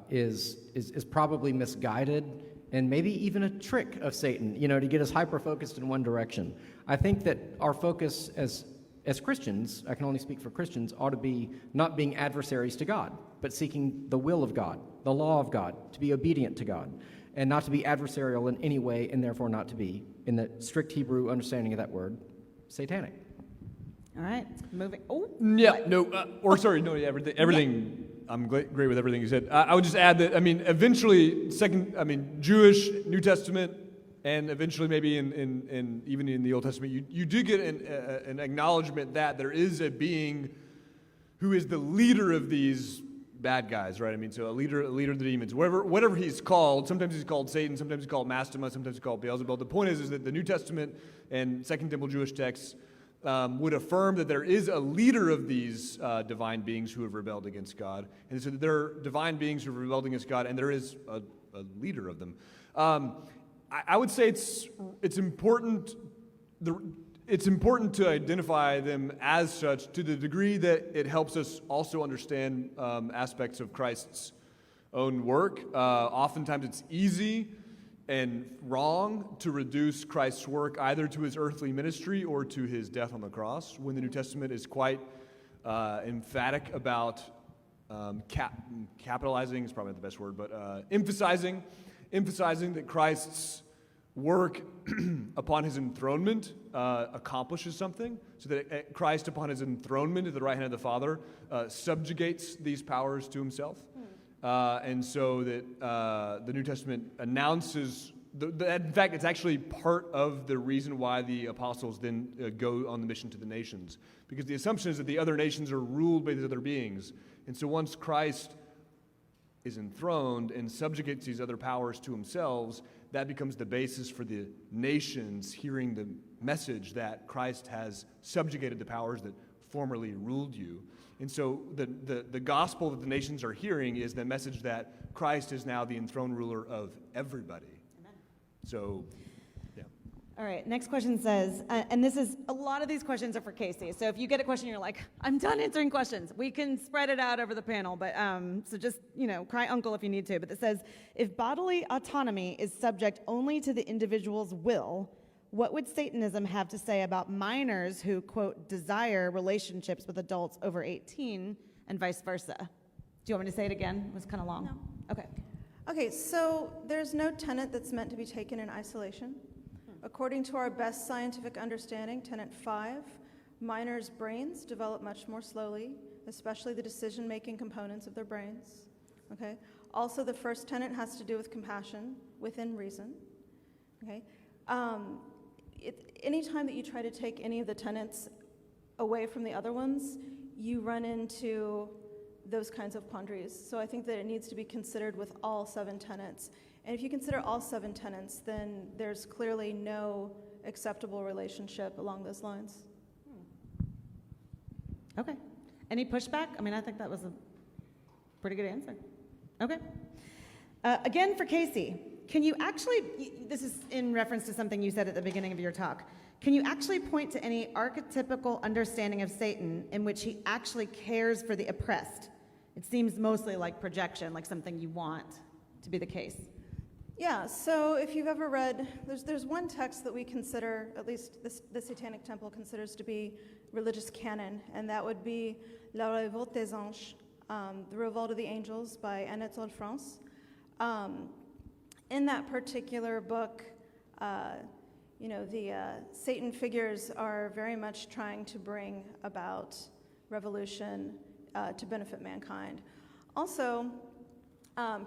S3: is probably misguided, and maybe even a trick of Satan, to get us hyper-focused in one direction. I think that our focus as Christians, I can only speak for Christians, ought to be not being adversaries to God, but seeking the will of God, the law of God, to be obedient to God, and not to be adversarial in any way, and therefore not to be, in the strict Hebrew understanding of that word, satanic.
S1: All right, moving. Oh,
S5: Yeah,
S1: what?
S5: no, everything. I'm great with everything you said. I would just add that, eventually, Jewish, New Testament, and eventually maybe even in the Old Testament, you do get an acknowledgement that there is a being who is the leader of these bad guys, right? So a leader of the demons, whatever he's called. Sometimes he's called Satan, sometimes he's called Mastema, sometimes he's called Beelzebub. The point is that the New Testament and Second Temple Jewish texts would affirm that there is a leader of these divine beings who have rebelled against God, and so there are divine beings who have rebelled against God, and there is a leader of them. I would say it's important. It's important to identify them as such to the degree that it helps us also understand aspects of Christ's own work. Oftentimes it's easy and wrong to reduce Christ's work either to his earthly ministry or to his death on the cross, when the New Testament is quite emphatic about capitalizing, is probably not the best word, but emphasizing that Christ's work upon his enthronement accomplishes something, so that Christ upon his enthronement at the right hand of the Father subjugates these powers to himself. And so that the New Testament announces, in fact, it's actually part of the reason why the apostles then go on the mission to the nations. Because the assumption is that the other nations are ruled by these other beings. And so once Christ is enthroned and subjugates these other powers to himself, that becomes the basis for the nations hearing the message that Christ has subjugated the powers that formerly ruled you. And so the gospel that the nations are hearing is the message that Christ is now the enthroned ruler of everybody.
S1: Amen.
S5: So, yeah.
S1: All right, next question says, and a lot of these questions are for Casey. So if you get a question, you're like, I'm done answering questions. We can spread it out over the panel, but so just, cry uncle if you need to. But it says, if bodily autonomy is subject only to the individual's will, what would Satanism have to say about minors who, quote, desire relationships with adults over 18 and vice versa? Do you want me to say it again? It was kind of long.
S2: No.
S1: Okay.
S2: Okay, so there's no tenet that's meant to be taken in isolation. According to our best scientific understanding, tenet 5, minors' brains develop much more slowly, especially the decision-making components of their brains. Okay. Also, the first tenet has to do with compassion within reason. Okay. Anytime that you try to take any of the tenets away from the other ones, you run into those kinds of quandaries. So I think that it needs to be considered with all 7 tenets. And if you consider all 7 tenets, then there's clearly no acceptable relationship along those lines.
S1: Okay. Any pushback? I think that was a pretty good answer. Okay. Again, for Casey, can you actually, this is in reference to something you said at the beginning of your talk, can you actually point to any archetypical understanding of Satan in which he actually cares for the oppressed? It seems mostly like projection, like something you want to be the case.
S2: Yeah, so if you've ever read, there's one text that we consider, at least the Satanic Temple considers to be religious canon, and that would be La Révolte des Anges. The Revolt of the Angels by Anatole France. In that particular book, the Satan figures are very much trying to bring about revolution to benefit mankind. Also,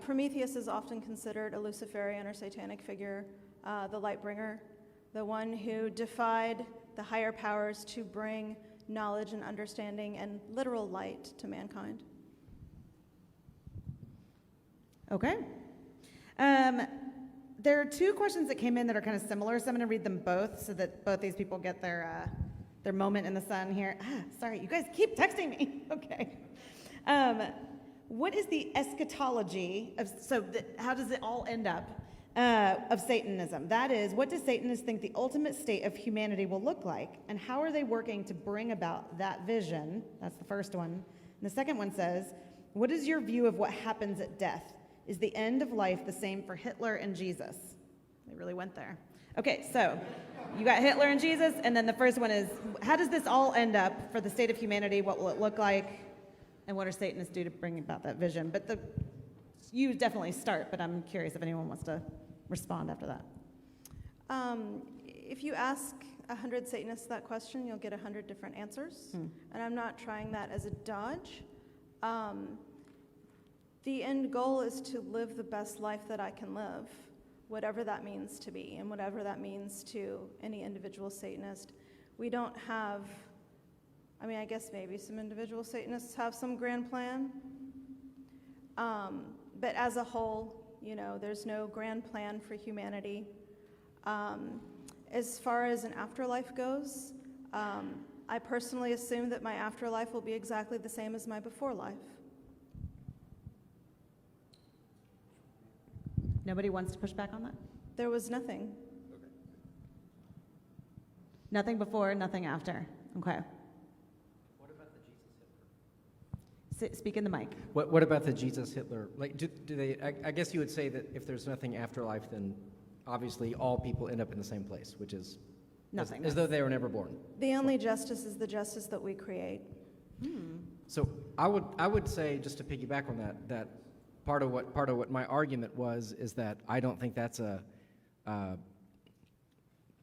S2: Prometheus is often considered a Luciferian or Satanic figure, the light bringer, the one who defied the higher powers to bring knowledge and understanding and literal light to mankind.
S1: Okay. There are two questions that came in that are kind of similar, so I'm going to read them both so that both these people get their moment in the sun here. Sorry, you guys keep texting me. Okay. What is the eschatology of, how does it all end up, of Satanism? That is, what do Satanists think the ultimate state of humanity will look like, and how are they working to bring about that vision? That's the first one. And the second one says, what is your view of what happens at death? Is the end of life the same for Hitler and Jesus? They really went there. Okay, so you got Hitler and Jesus, and then the first one is, how does this all end up for the state of humanity? What will it look like? And what are Satanists do to bring about that vision? But you definitely start, but I'm curious if anyone wants to respond after that.
S2: If you ask 100 Satanists that question, you'll get 100 different answers. And I'm not trying that as a dodge. The end goal is to live the best life that I can live, whatever that means to be, and whatever that means to any individual Satanist. We don't have, I guess maybe some individual Satanists have some grand plan, but as a whole, there's no grand plan for humanity. As far as an afterlife goes, I personally assume that my afterlife will be exactly the same as my before life.
S1: Nobody wants to push back on that?
S2: There was nothing.
S5: Okay.
S1: Nothing before, nothing after. Okay.
S3: What about the Jesus Hitler?
S1: Speak in the mic.
S3: What about the Jesus Hitler? Like, do they? I guess you would say that if there's nothing afterlife, then obviously all people end up in the same place, which is
S1: Nothing.
S3: as though they were never born.
S2: The only justice is the justice that we create.
S3: So I would say, just to piggyback on that part of what my argument was is that I don't think that's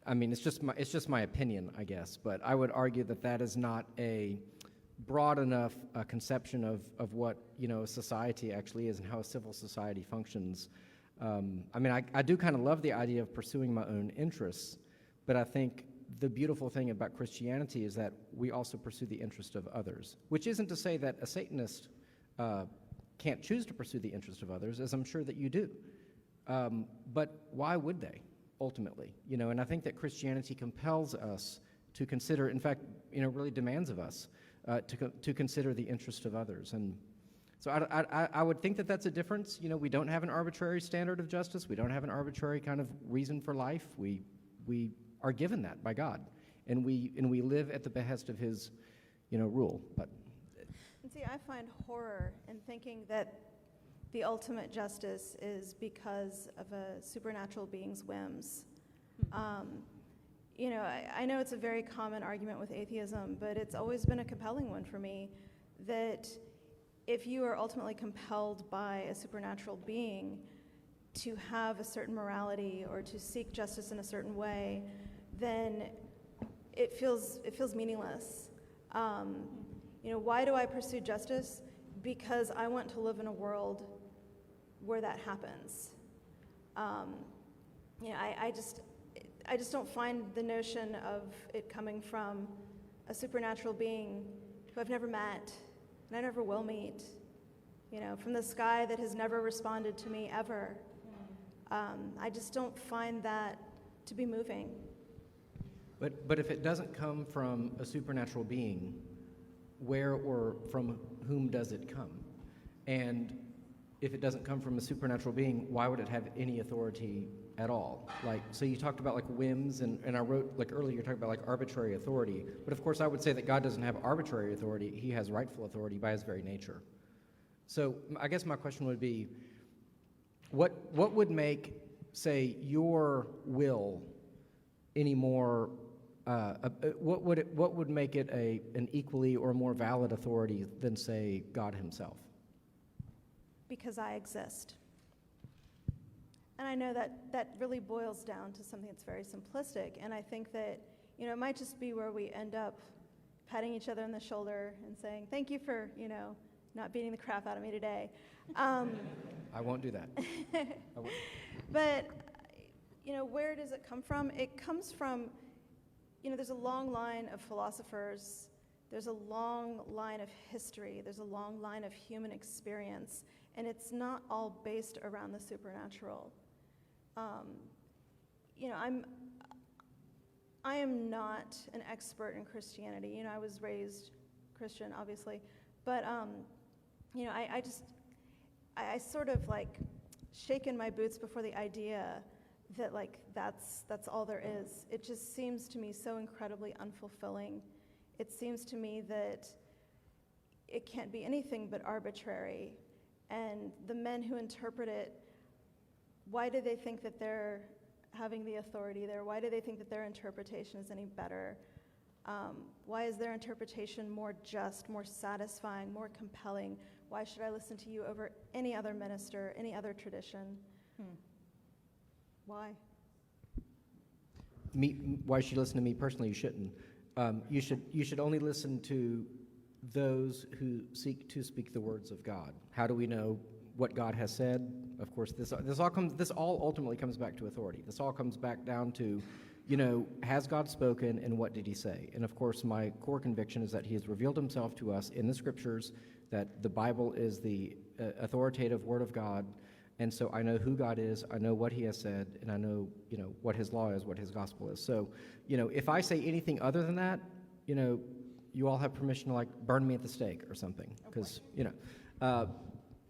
S3: it's just my opinion, I guess, but I would argue that is not a broad enough conception of what society actually is and how a civil society functions. I do kind of love the idea of pursuing my own interests, but I think the beautiful thing about Christianity is that we also pursue the interest of others, which isn't to say that a Satanist can't choose to pursue the interest of others, as I'm sure that you do. But why would they, ultimately? And I think that Christianity compels us to consider, in fact, really demands of us to consider the interest of others. And so I would think that that's a difference. We don't have an arbitrary standard of justice. We don't have an arbitrary kind of reason for life. We are given that by God, and we live at the behest of His, rule. But
S2: See, I find horror in thinking that the ultimate justice is because of a supernatural being's whims. I know it's a very common argument with atheism, but it's always been a compelling one for me that if you are ultimately compelled by a supernatural being to have a certain morality or to seek justice in a certain way, then it feels meaningless. Why do I pursue justice? Because I want to live in a world where that happens. I just don't find the notion of it coming from a supernatural being who I've never met and I never will meet, from the sky that has never responded to me ever. I just don't find that to be moving.
S3: But if it doesn't come from a supernatural being, where or from whom does it come? And if it doesn't come from a supernatural being, why would it have any authority at all? So you talked about whims, and I wrote earlier, you talked about arbitrary authority. But of course I would say that God doesn't have arbitrary authority. He has rightful authority by His very nature. So I guess my question would be, what would make, say, your will any more what would make it an equally or more valid authority than, say, God Himself?
S2: because I exist. And I know that really boils down to something that's very simplistic, and I think that, it might just be where we end up patting each other on the shoulder and saying, thank you for, not beating the crap out of me today.
S3: I won't do that.
S2: But, where does it come from? It comes from, there's a long line of philosophers, there's a long line of history, there's a long line of human experience, and it's not all based around the supernatural. I am not an expert in Christianity. I was raised Christian, obviously, but I sort of like shaken my boots before the idea that that's all there is. It just seems to me so incredibly unfulfilling. It seems to me that it can't be anything but arbitrary. And the men who interpret it, why do they think that they're having the authority there? Why do they think that their interpretation is any better? Why is their interpretation more just, more satisfying, more compelling? Why should I listen to you over any other minister, any other tradition? Why?
S3: Why should you listen to me personally? You shouldn't. You should only listen to those who seek to speak the words of God. How do we know what God has said? Of course, this all ultimately comes back to authority. This all comes back down to, has God spoken and what did he say? And of course, my core conviction is that he has revealed himself to us in the scriptures, that the Bible is the authoritative word of God. And so I know who God is, I know what he has said, and I know, what his law is, what his gospel is. So, if I say anything other than that, you all have permission to burn me at the stake or something, because,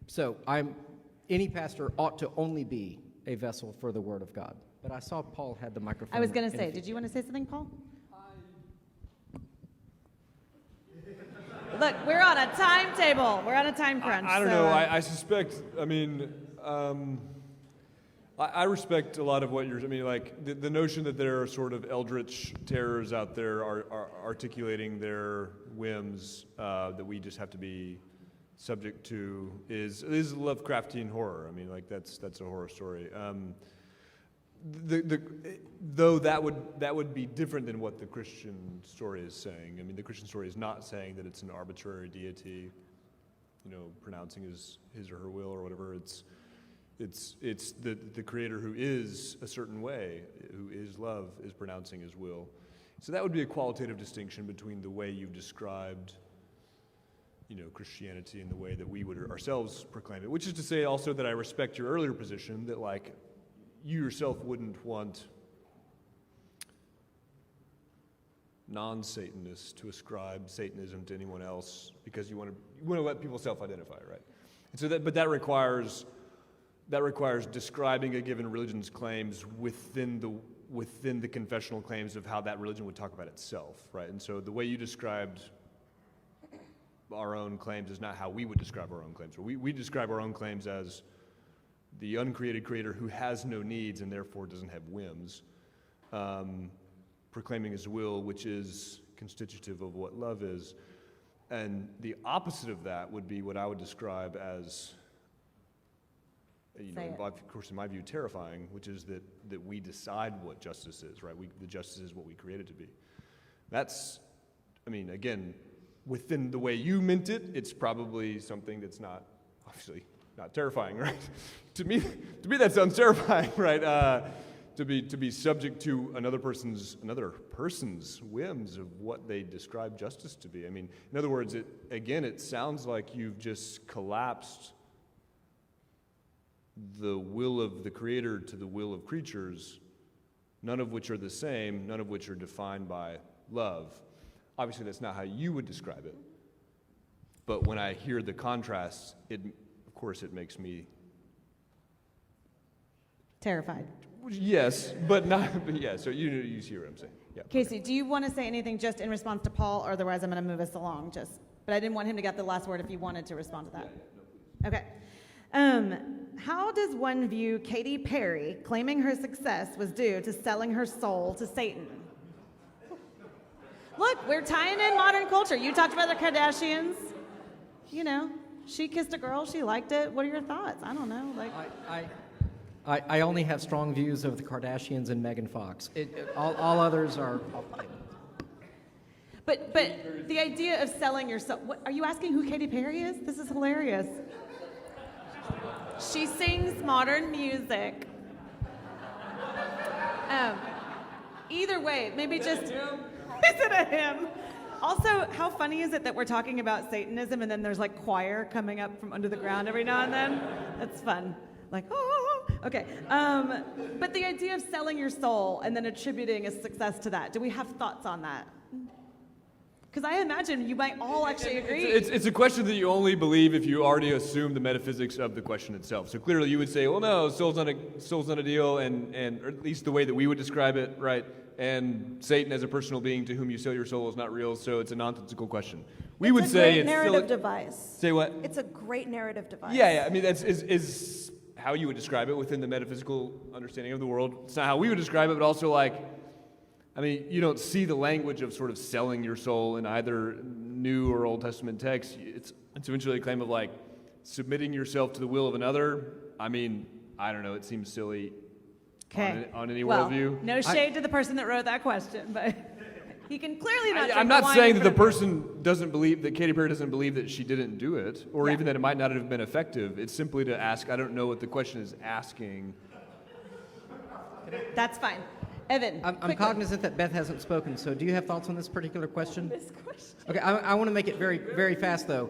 S3: so any pastor ought to only be a vessel for the word of God. But I saw Paul had the microphone.
S1: I was going to say, did you want to say something, Paul? Look, we're on a timetable. We're on a time crunch.
S5: I don't know. I suspect, I respect a lot of what the notion that there are sort of eldritch terrors out there are articulating their whims that we just have to be subject to is Lovecraftian horror. That's a horror story. Though that would be different than what the Christian story is saying. The Christian story is not saying that it's an arbitrary deity, pronouncing his or her will or whatever. It's the Creator who is a certain way, who is love, is pronouncing his will. So that would be a qualitative distinction between the way you've described, Christianity and the way that we would ourselves proclaim it. Which is to say also that I respect your earlier position that you yourself wouldn't want non-Satanists to ascribe Satanism to anyone else because you want to let people self-identify, right? And so that requires describing a given religion's claims within the confessional claims of how that religion would talk about itself, right? And so the way you described our own claims is not how we would describe our own claims. We describe our own claims as the uncreated Creator who has no needs and therefore doesn't have whims, proclaiming his will, which is constitutive of what love is. And the opposite of that would be what I would describe as, of course, in my view, terrifying, which is that we decide what justice is, right? The justice is what we create it to be. That's, again, within the way you meant it, it's probably something that's not, obviously, not terrifying, right? To me, that sounds terrifying, right? To be subject to another person's whims of what they describe justice to be. In other words, it sounds like you've just collapsed the will of the Creator to the will of creatures, none of which are the same, none of which are defined by love. Obviously, that's not how you would describe it. But when I hear the contrast, of course, it makes me
S1: terrified.
S5: Yes, but not. But yeah. So you see what I'm saying. Yeah.
S1: Casey, do you want to say anything just in response to Paul, or otherwise I'm going to move us along? But I didn't want him to get the last word if you wanted to respond to that. Yeah, no, okay. How does one view Katy Perry claiming her success was due to selling her soul to Satan? Look, we're tying in modern culture. You talked about the Kardashians. She kissed a girl, she liked it. What are your thoughts? I don't know. Like,
S3: I only have strong views of the Kardashians and Megan Fox. All others are.
S1: But the idea of selling yourself. What, are you asking who Katy Perry is? This is hilarious. She sings modern music. Either way, maybe just. Is it a hymn? Also, how funny is it that we're talking about Satanism and then there's like choir coming up from under the ground every now and then? That's fun. Like, oh, okay. But the idea of selling your soul and then attributing a success to that, do we have thoughts on that? Because I imagine you might all actually agree.
S5: It's a question that you only believe if you already assume the metaphysics of the question itself. So clearly you would say, well, no, soul's not a deal, and or at least the way that we would describe it, right? And Satan as a personal being to whom you sell your soul is not real, so it's a nonsensical question. We would say
S2: it's a great narrative device.
S5: Say what?
S2: It's a great narrative device.
S5: Yeah. I mean, that's is how you would describe it within the metaphysical understanding of the world. It's not how we would describe it, but also like, I mean, you don't see the language of sort of selling your soul in either New or Old Testament text. It's eventually a claim of like submitting yourself to the will of another. I mean, I don't know. It seems silly on any worldview.
S1: No shade to the person that wrote that question, but he can clearly not.
S5: I'm not saying that the person doesn't believe that Katy Perry doesn't believe that she didn't do it, or even that it might not have been effective. It's simply to ask. I don't know what the question is asking.
S1: That's fine. Evan,
S3: I'm cognizant that Beth hasn't spoken, so do you have thoughts on this particular question? Okay, I want to make it very, very fast, though.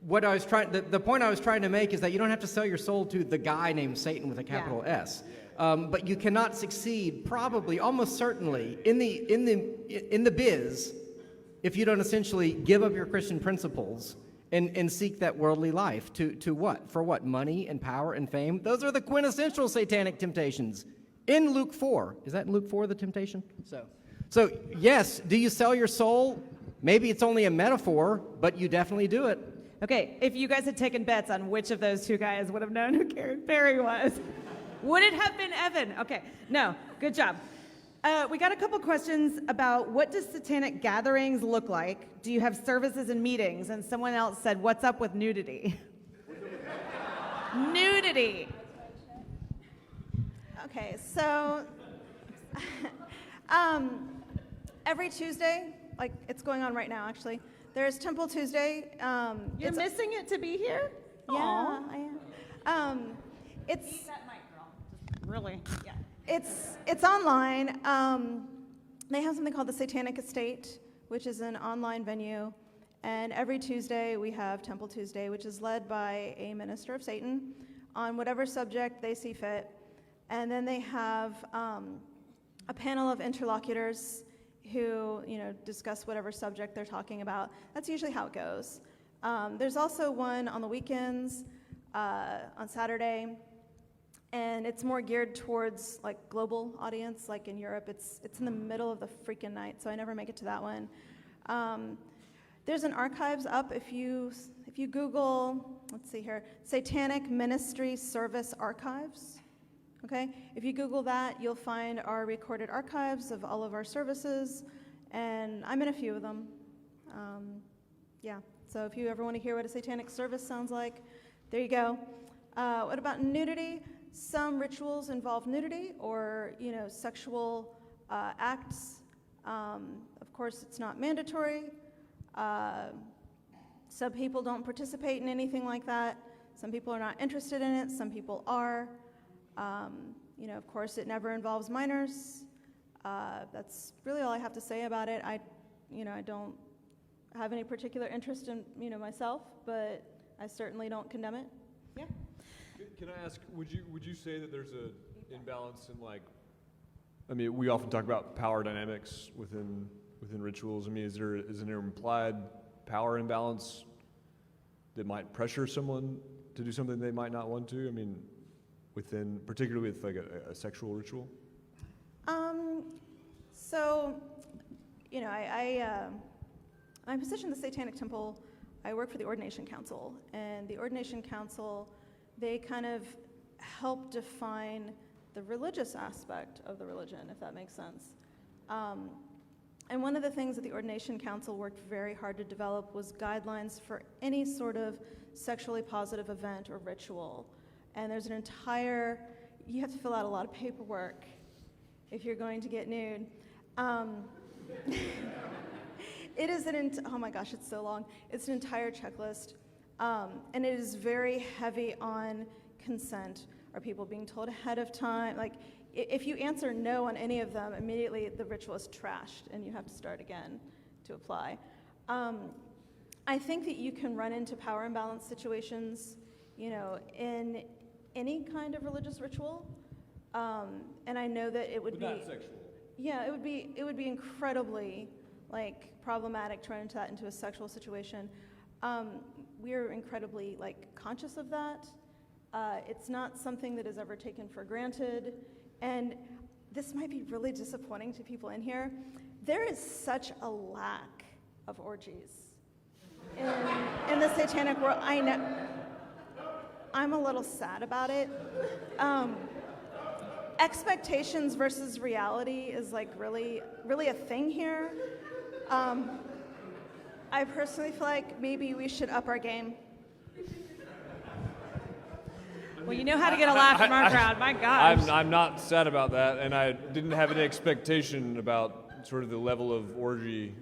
S3: What I was the point I was trying to make is that you don't have to sell your soul to the guy named Satan with a capital S. But you cannot succeed, probably, almost certainly, in the biz, if you don't essentially give up your Christian principles and seek that worldly life to what? For what? Money and power and fame? Those are the quintessential satanic temptations. In Luke 4, is that in Luke 4 the temptation? So yes, do you sell your soul? Maybe it's only a metaphor, but you definitely do it.
S1: okay, if you guys had taken bets on which of those two guys would have known who Karen Perry was, would it have been Evan? Okay, no, good job. We got a couple questions about what does satanic gatherings look like? Do you have services and meetings? And someone else said, what's up with nudity? Nudity.
S2: Okay, so every Tuesday, like it's going on right now actually, there's Temple Tuesday.
S1: You're missing it to be here?
S2: Yeah,
S1: Aw.
S2: I am. It's
S1: That mic, girl. Really? Yeah.
S2: it's online. They have something called the Satanic Estate, which is an online venue, and every Tuesday we have Temple Tuesday, which is led by a minister of Satan on whatever subject they see fit. And then they have a panel of interlocutors who, discuss whatever subject they're talking about. That's usually how it goes. There's also one on the weekends, on Saturday, and it's more geared towards like global audience. Like in Europe, it's in the middle of the freaking night, so I never make it to that one. There's an archives up if you Google, let's see here, Satanic Ministry Service Archives. Okay, if you Google that, you'll find our recorded archives of all of our services, and I'm in a few of them. So if you ever want to hear what a satanic service sounds like, there you go. What about nudity? Some rituals involve nudity or, sexual acts. Of course, it's not mandatory. Some people don't participate in anything like that. Some people are not interested in it. Some people are. Of course, it never involves minors. That's really all I have to say about it. I don't have any particular interest in, myself, but I certainly don't condemn it. Yeah.
S5: Can I ask, would you say that there's an imbalance in like, I mean, we often talk about power dynamics within rituals. I mean, is there an implied power imbalance that might pressure someone to do something they might not want to? I mean, particularly with like a sexual ritual?
S2: My position in the Satanic Temple, I work for the Ordination Council, and the Ordination Council, they kind of help define the religious aspect of the religion, if that makes sense. And one of the things that the Ordination Council worked very hard to develop was guidelines for any sort of sexually positive event or ritual. And there's you have to fill out a lot of paperwork if you're going to get nude. It is oh my gosh, it's so long. It's an entire checklist. And it is very heavy on consent. Are people being told ahead of time? Like, if you answer no on any of them, immediately the ritual is trashed and you have to start again to apply. I think that you can run into power imbalance situations, in any kind of religious ritual. And I know that it would be
S5: not sexual.
S2: Yeah, it would be incredibly problematic to run into that into a sexual situation. We're incredibly conscious of that. It's not something that is ever taken for granted. And this might be really disappointing to people in here. There is such a lack of orgies in the satanic world. I know. I'm a little sad about it. Expectations versus reality is really, really a thing here. I personally feel like maybe we should up our game.
S1: Well, you know how to get a laugh from our crowd. My gosh.
S5: I'm not sad about that, and I didn't have any expectation about sort of the level of orgy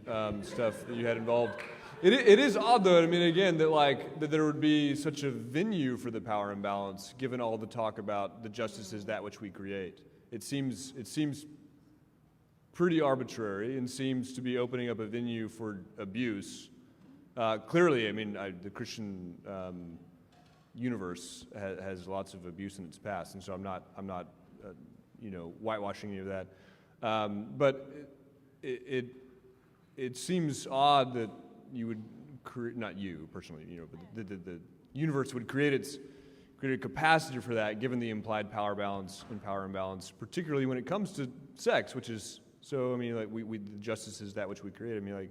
S5: stuff that you had involved. It is odd, though. I mean, again, that there would be such a venue for the power imbalance, given all the talk about the justice is that which we create. It seems pretty arbitrary and seems to be opening up a venue for abuse. Clearly, I mean, the Christian universe has lots of abuse in its past, and so I'm not whitewashing any of that. But it seems odd that you would not you personally, but the universe would create a capacity for that, given the implied power balance and power imbalance, particularly when it comes to sex, which is so. I mean, the justice is that which we create. I mean,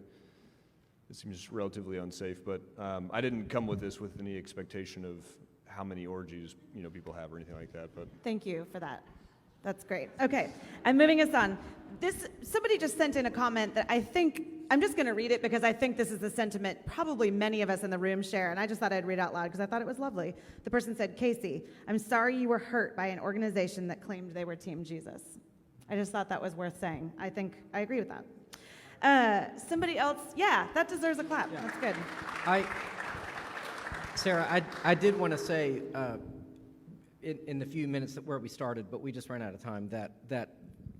S5: it seems relatively unsafe. But I didn't come with this with any expectation of how many orgies people have or anything like that. But
S1: thank you for that. That's great. Okay, I'm moving us on. Somebody just sent in a comment that I think, I'm just going to read it because I think this is the sentiment probably many of us in the room share, and I just thought I'd read out loud because I thought it was lovely. The person said, "Casey, I'm sorry you were hurt by an organization that claimed they were Team Jesus." I just thought that was worth saying. I think I agree with that. Somebody else, yeah, that deserves a clap. Yeah. That's good.
S3: Sarah, I did want to say, in the few minutes where we started, but we just ran out of time, that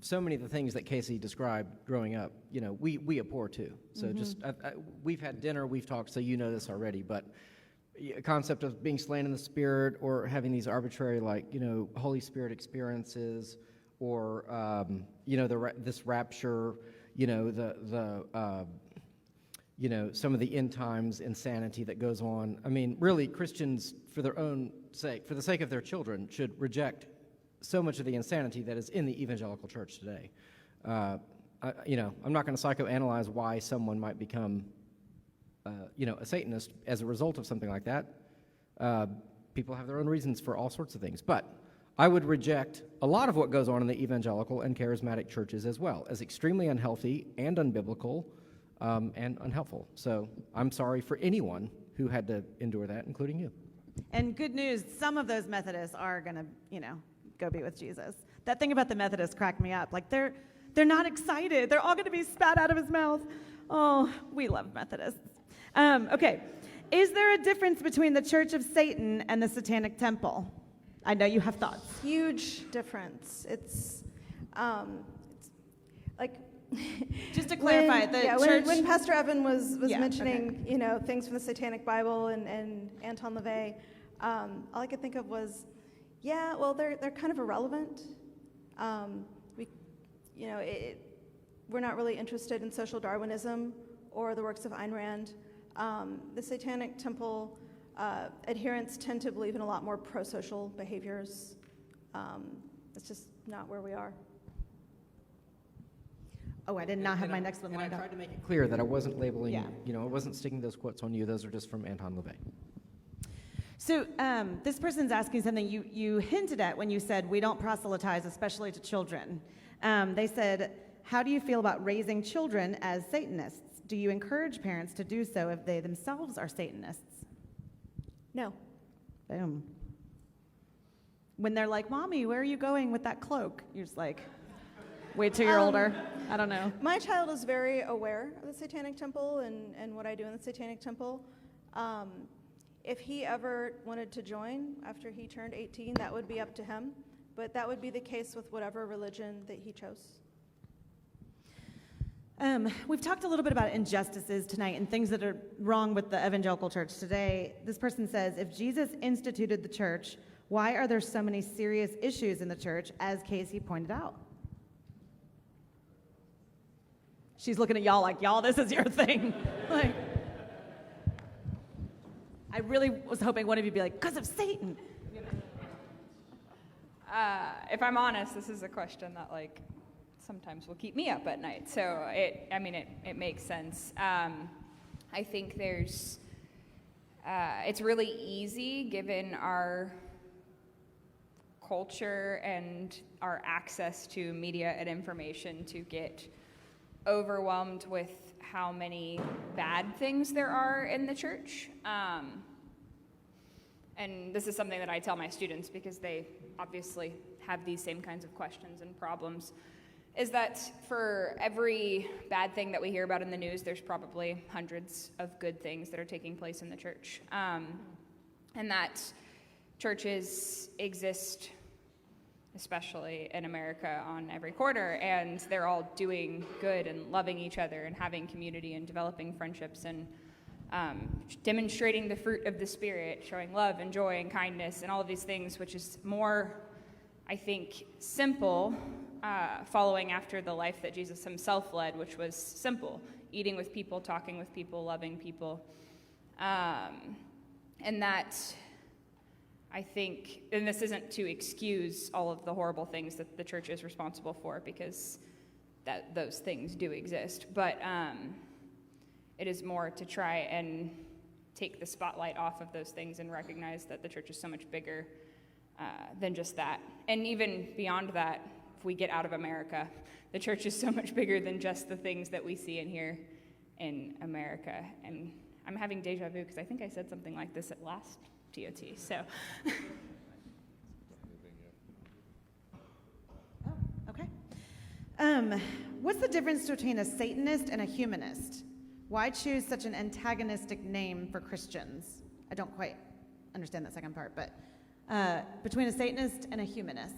S3: so many of the things that Casey described growing up, we abhor too. So we've had dinner, we've talked, so you know this already, but a concept of being slain in the Spirit or having these arbitrary, Holy Spirit experiences or, this rapture, some of the end times insanity that goes on. I mean, really, Christians, for their own sake, for the sake of their children, should reject so much of the insanity that is in the evangelical church today. I'm not going to psychoanalyze why someone might become, a Satanist as a result of something like that. People have their own reasons for all sorts of things. But I would reject a lot of what goes on in the evangelical and charismatic churches as well as extremely unhealthy and unbiblical and unhelpful. So I'm sorry for anyone who had to endure that, including you.
S1: And good news, some of those Methodists are going to, go be with Jesus. That thing about the Methodists cracked me up. They're not excited. They're all going to be spat out of his mouth. Oh, we love Methodists. Okay. Is there a difference between the Church of Satan and the Satanic Temple? I know you have thoughts.
S2: Huge difference. It's
S1: just to clarify,
S2: when Pastor Evan was mentioning, things from the Satanic Bible and Anton LaVey, all I could think of was, they're kind of irrelevant. We're not really interested in social Darwinism or the works of Ayn Rand. The Satanic Temple adherents tend to believe in a lot more pro-social behaviors. It's just not where we are.
S1: Oh, I did not have my next one lined up.
S3: I tried to make it clear that I wasn't labeling, I wasn't sticking those quotes on you. Those are just from Anton LaVey.
S1: So this person's asking something you hinted at when you said we don't proselytize, especially to children. They said, how do you feel about raising children as Satanists? Do you encourage parents to do so if they themselves are Satanists?
S2: No.
S1: Boom. When they're like, Mommy, where are you going with that cloak? You're just like, wait till you're older. I don't know.
S2: My child is very aware of the Satanic Temple and what I do in the Satanic Temple. If he ever wanted to join after he turned 18, that would be up to him. But that would be the case with whatever religion that he chose.
S1: We've talked a little bit about injustices tonight and things that are wrong with the evangelical church today. This person says, if Jesus instituted the church, why are there so many serious issues in the church, as Casey pointed out? She's looking at y'all like, y'all, this is your thing. Like, I really was hoping one of you would be like, because of Satan.
S4: If I'm honest, this is a question that sometimes will keep me up at night. So it makes sense. I think it's really easy given our culture and our access to media and information to get overwhelmed with how many bad things there are in the church. And this is something that I tell my students because they obviously have these same kinds of questions and problems, is that for every bad thing that we hear about in the news, there's probably hundreds of good things that are taking place in the church. And that churches exist, especially in America, on every corner, and they're all doing good and loving each other and having community and developing friendships and demonstrating the fruit of the Spirit, showing love and joy and kindness and all of these things, which is more, I think, simple, following after the life that Jesus himself led, which was simple, eating with people, talking with people, loving people. And that, I think, and this isn't to excuse all of the horrible things that the church is responsible for, because those things do exist, but it is more to try and take the spotlight off of those things and recognize that the church is so much bigger than just that. And even beyond that, if we get out of America, the church is so much bigger than just the things that we see and hear in America. And I'm having deja vu because I think I said something like this at last TOT, so.
S1: Oh, okay. What's the difference between a Satanist and a humanist? Why choose such an antagonistic name for Christians? I don't quite understand that second part, but between a Satanist and a humanist.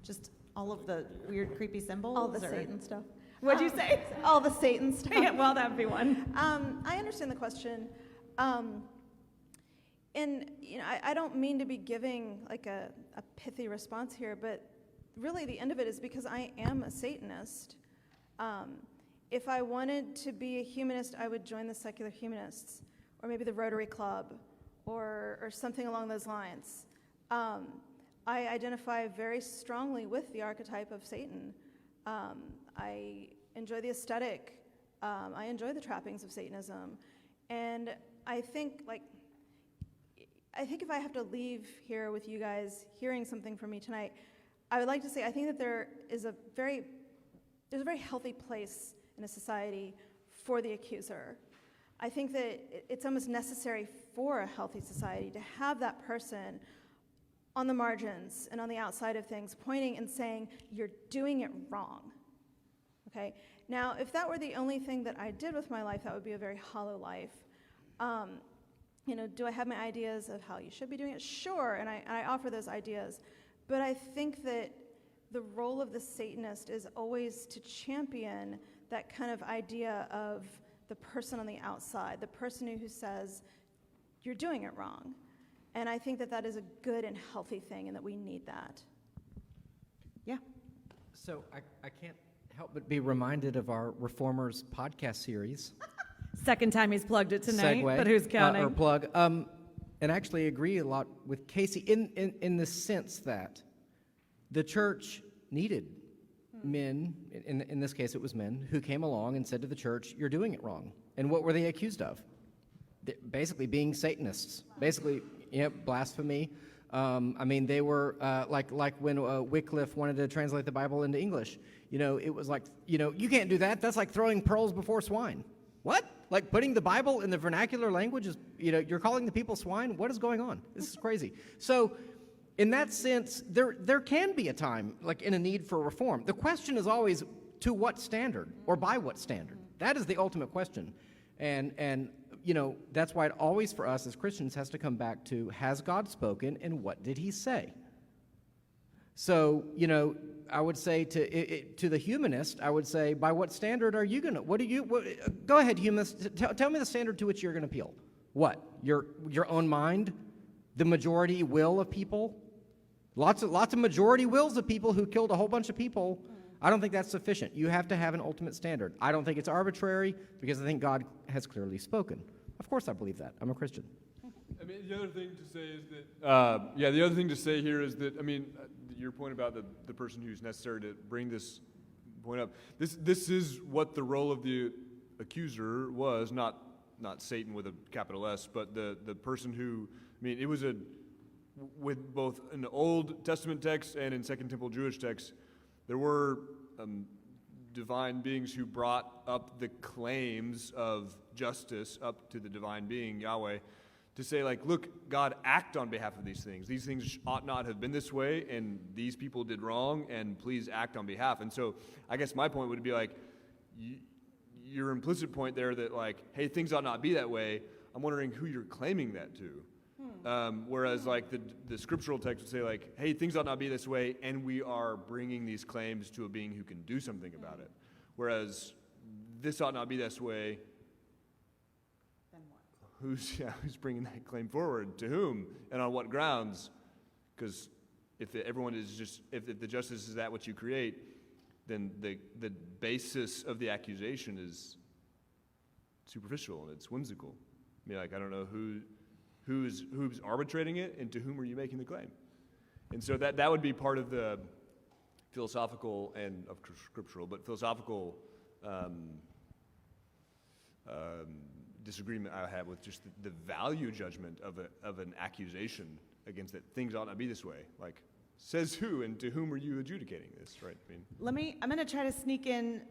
S1: Just all of the weird, creepy symbols?
S2: All the Satan stuff.
S1: What'd you say?
S2: All the Satan stuff.
S1: Yeah, well, that'd be one.
S2: I understand the question. And I don't mean to be giving like a pithy response here, but really the end of it is because I am a Satanist. If I wanted to be a humanist, I would join the secular humanists, or maybe the Rotary Club, or something along those lines. I identify very strongly with the archetype of Satan. I enjoy the aesthetic. I enjoy the trappings of Satanism. And I think if I have to leave here with you guys hearing something from me tonight, I would like to say I think that there's a very healthy place in a society for the accuser. I think that it's almost necessary for a healthy society to have that person on the margins and on the outside of things pointing and saying, you're doing it wrong. Okay? Now, if that were the only thing that I did with my life, that would be a very hollow life. Do I have my ideas of how you should be doing it? Sure, and I offer those ideas. But I think that the role of the Satanist is always to champion that kind of idea of the person on the outside, the person who says, you're doing it wrong. And I think that is a good and healthy thing, and that we need that.
S1: Yeah.
S3: So I can't help but be reminded of our Reformers podcast series.
S1: Second time he's plugged it tonight,
S3: Segue,
S1: but who's counting?
S3: or plug. And actually agree a lot with Casey in the sense that the church needed men, in this case it was men, who came along and said to the church, you're doing it wrong. And what were they accused of? Basically being Satanists, basically blasphemy, I mean, they were like when Wycliffe wanted to translate the Bible into English. It was like, you can't do that. That's like throwing pearls before swine. What? Like putting the Bible in the vernacular language is, you're calling the people swine? What is going on? This is crazy. So in that sense, there can be a time like in a need for reform. The question is always to what standard or by what standard? That is the ultimate question. And that's why it always for us as Christians has to come back to, has God spoken and what did he say? So, I would say to the humanist, I would say, by what standard are you going to, go ahead, humanist, tell me the standard to which you're going to appeal. What? Your own mind? The majority will of people? Lots of majority wills of people who killed a whole bunch of people. I don't think that's sufficient. You have to have an ultimate standard. I don't think it's arbitrary because I think God has clearly spoken. Of course I believe that. I'm a Christian.
S5: I mean, the other thing to say is that, the other thing to say here is that, your point about the person who's necessary to bring this point up, this is what the role of the accuser was, not Satan with a capital S, but the person who, it was with both in the Old Testament text and in Second Temple Jewish texts, there were divine beings who brought up the claims of justice up to the divine being, Yahweh, to say, like, look, God, act on behalf of these things. These things ought not have been this way, and these people did wrong, and please act on behalf. And so I guess my point would be, like, your implicit point there that, like, hey, things ought not be that way, I'm wondering who you're claiming that to. Whereas, like, the scriptural text would say, like, hey, things ought not be this way, and we are bringing these claims to a being who can do something about it. Whereas this ought not be this way. Who's bringing that claim forward? To whom? And on what grounds? Because if the justice is that which you create, then the basis of the accusation is superficial and it's whimsical. I don't know who's arbitrating it and to whom are you making the claim? And so that would be part of the philosophical and of scriptural, but philosophical disagreement I have with just the value judgment of an accusation against that things ought not be this way. Like, says who and to whom are you adjudicating this, right?
S1: I'm going to try to sneak in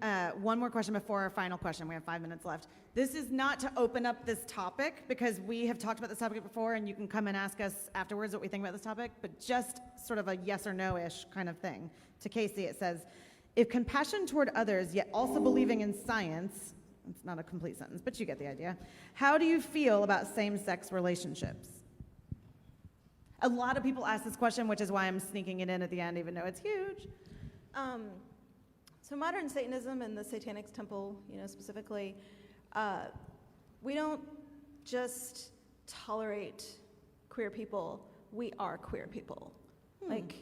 S1: one more question before our final question. We have 5 minutes left. This is not to open up this topic because we have talked about this topic before and you can come and ask us afterwards what we think about this topic, but just sort of a yes or no-ish kind of thing. To Casey, it says, if compassion toward others yet also believing in science, it's not a complete sentence, but you get the idea. How do you feel about same-sex relationships? A lot of people ask this question, which is why I'm sneaking it in at the end, even though it's huge.
S2: So modern Satanism and the Satanic Temple, specifically, we don't just tolerate queer people. We are queer people. Like,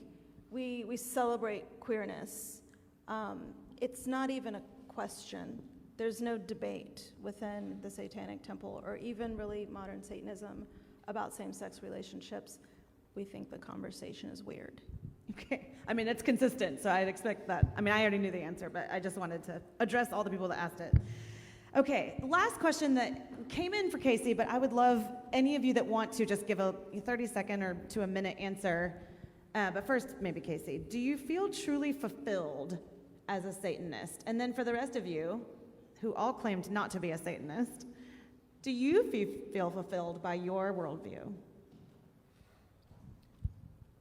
S2: we celebrate queerness. It's not even a question. There's no debate within the Satanic Temple or even really modern Satanism about same-sex relationships. We think the conversation is weird.
S1: Okay. It's consistent, so I'd expect that. I already knew the answer, but I just wanted to address all the people that asked it. Okay, the last question that came in for Casey, but I would love any of you that want to just give a 30-second or to a minute answer. But first, maybe Casey, do you feel truly fulfilled as a Satanist? And then for the rest of you, who all claimed not to be a Satanist, do you feel fulfilled by your worldview?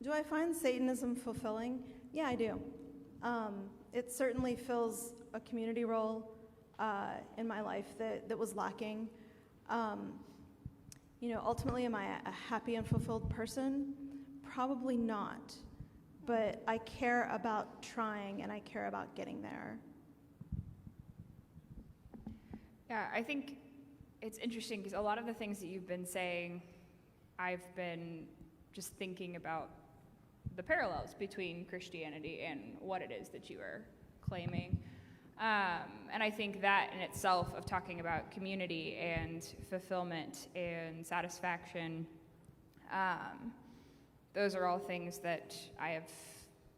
S2: Do I find Satanism fulfilling? Yeah, I do. It certainly fills a community role in my life that was lacking. Ultimately, am I a happy and fulfilled person? Probably not. But I care about trying and I care about getting there.
S4: Yeah, I think it's interesting because a lot of the things that you've been saying, I've been just thinking about the parallels between Christianity and what it is that you are claiming. And I think that in itself of talking about community and fulfillment and satisfaction, those are all things that I have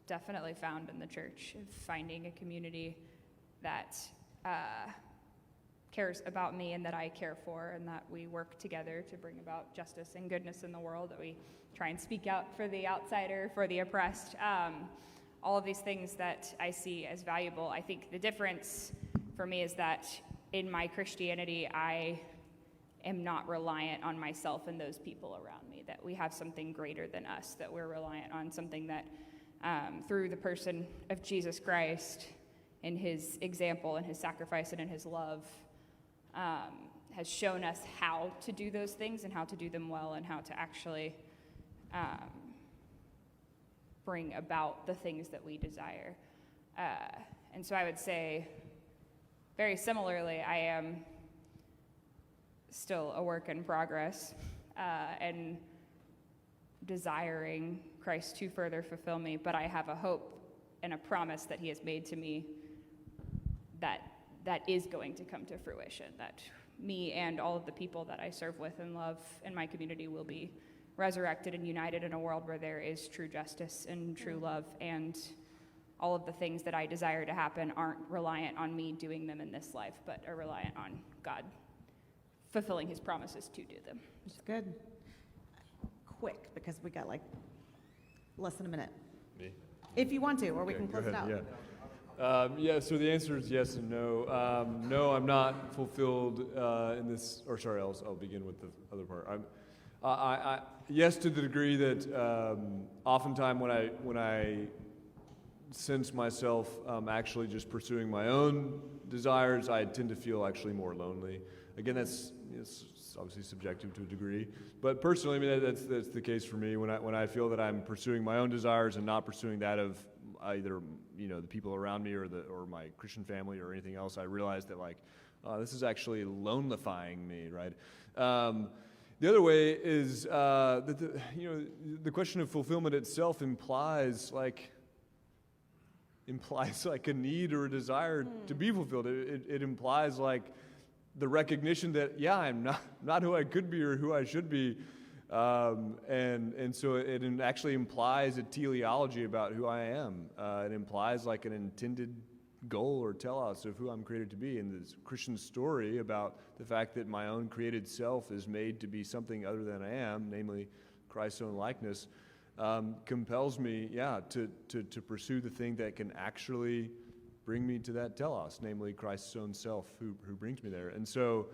S4: definitely found in the church, finding a community that cares about me and that I care for, and that we work together to bring about justice and goodness in the world, that we try and speak out for the outsider, for the oppressed. All of these things that I see as valuable. I think the difference for me is that in my Christianity, I am not reliant on myself and those people around me, that we have something greater than us, that we're reliant on something that through the person of Jesus Christ, in his example and his sacrifice and in his love, has shown us how to do those things and how to do them well and how to actually bring about the things that we desire. And so I would say, very similarly, I am still a work in progress and desiring Christ to further fulfill me, but I have a hope and a promise that he has made to me that is going to come to fruition, that me and all of the people that I serve with and love in my community will be resurrected and united in a world where there is true justice and true love, and all of the things that I desire to happen aren't reliant on me doing them in this life, but are reliant on God fulfilling his promises to do them.
S1: It's good. Quick, because we got like less than a minute.
S5: Me?
S1: If you want to, or we can
S5: Go
S1: close it out.
S5: ahead, yeah. So the answer is yes and no. No, I'm not fulfilled in this, or sorry, I'll begin with the other part. I yes, to the degree that oftentimes when I sense myself actually just pursuing my own desires, I tend to feel actually more lonely. Again, it's obviously subjective to a degree, but personally, I mean, that's the case for me. When I feel that I'm pursuing my own desires and not pursuing that of either the people around me or my Christian family or anything else, I realize that this is actually lonelifying me, right? The other way is that the question of fulfillment itself implies a need or a desire to be fulfilled. It implies the recognition that I'm not who I could be or who I should be, and so it actually implies a teleology about who I am. It implies an intended goal or telos of who I'm created to be. And this Christian story about the fact that my own created self is made to be something other than I am, namely Christ's own likeness, compels me, to pursue the thing that can actually bring me to that telos, namely Christ's own self, who brings me there. And so,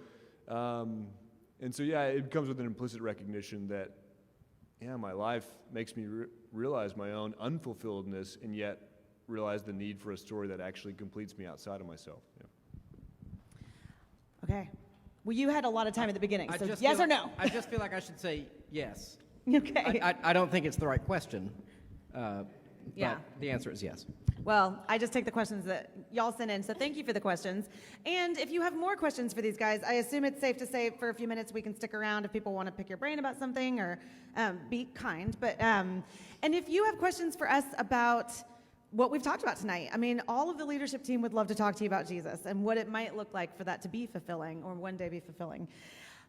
S5: it comes with an implicit recognition that, my life makes me realize my own unfulfilledness, and yet realize the need for a story that actually completes me outside of myself. Yeah.
S1: Okay. Well, you had a lot of time at the beginning, so
S3: just
S1: yes
S3: feel
S1: or no?
S3: I just feel like I should say yes.
S1: Okay.
S3: I don't think it's the right question.
S1: Yeah.
S3: But the answer is yes.
S1: Well, I just take the questions that y'all sent in, so thank you for the questions. And if you have more questions for these guys, I assume it's safe to say for a few minutes we can stick around if people want to pick your brain about something, or be kind. But and if you have questions for us about what we've talked about tonight, I mean, all of the leadership team would love to talk to you about Jesus and what it might look like for that to be fulfilling, or one day be fulfilling.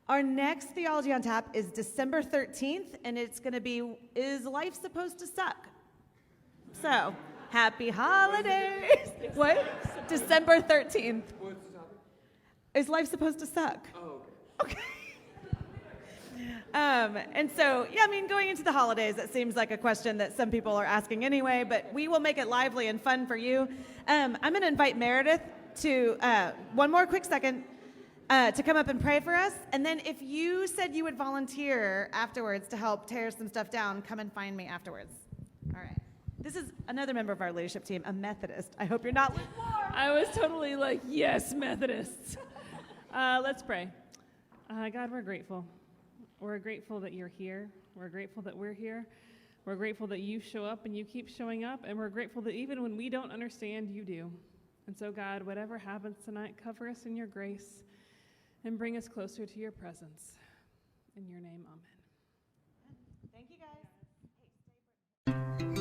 S1: Our next Theology on Tap is December 13th, and it's going to be, Is Life Supposed to Suck? So, happy holidays. What? December 13th.
S3: What's the topic?
S1: Is life supposed to suck?
S3: Oh,
S1: Okay. And so, going into the holidays, it seems like a question that some people are asking anyway, but we will make it lively and fun for you. I'm going to invite Meredith to, one more quick second, to come up and pray for us. And then if you said you would volunteer afterwards to help tear some stuff down, come and find me afterwards. All right. This is another member of our leadership team, a Methodist. I hope you're not lukewarm.
S6: I was totally like, yes, Methodists. Let's pray. God, we're grateful. We're grateful that you're here. We're grateful that we're here. We're grateful that you show up and you keep showing up. And we're grateful that even when we don't understand, you do. And so, God, whatever happens tonight, cover us in your grace and bring us closer to your presence. In your name, amen.
S1: Thank you, guys.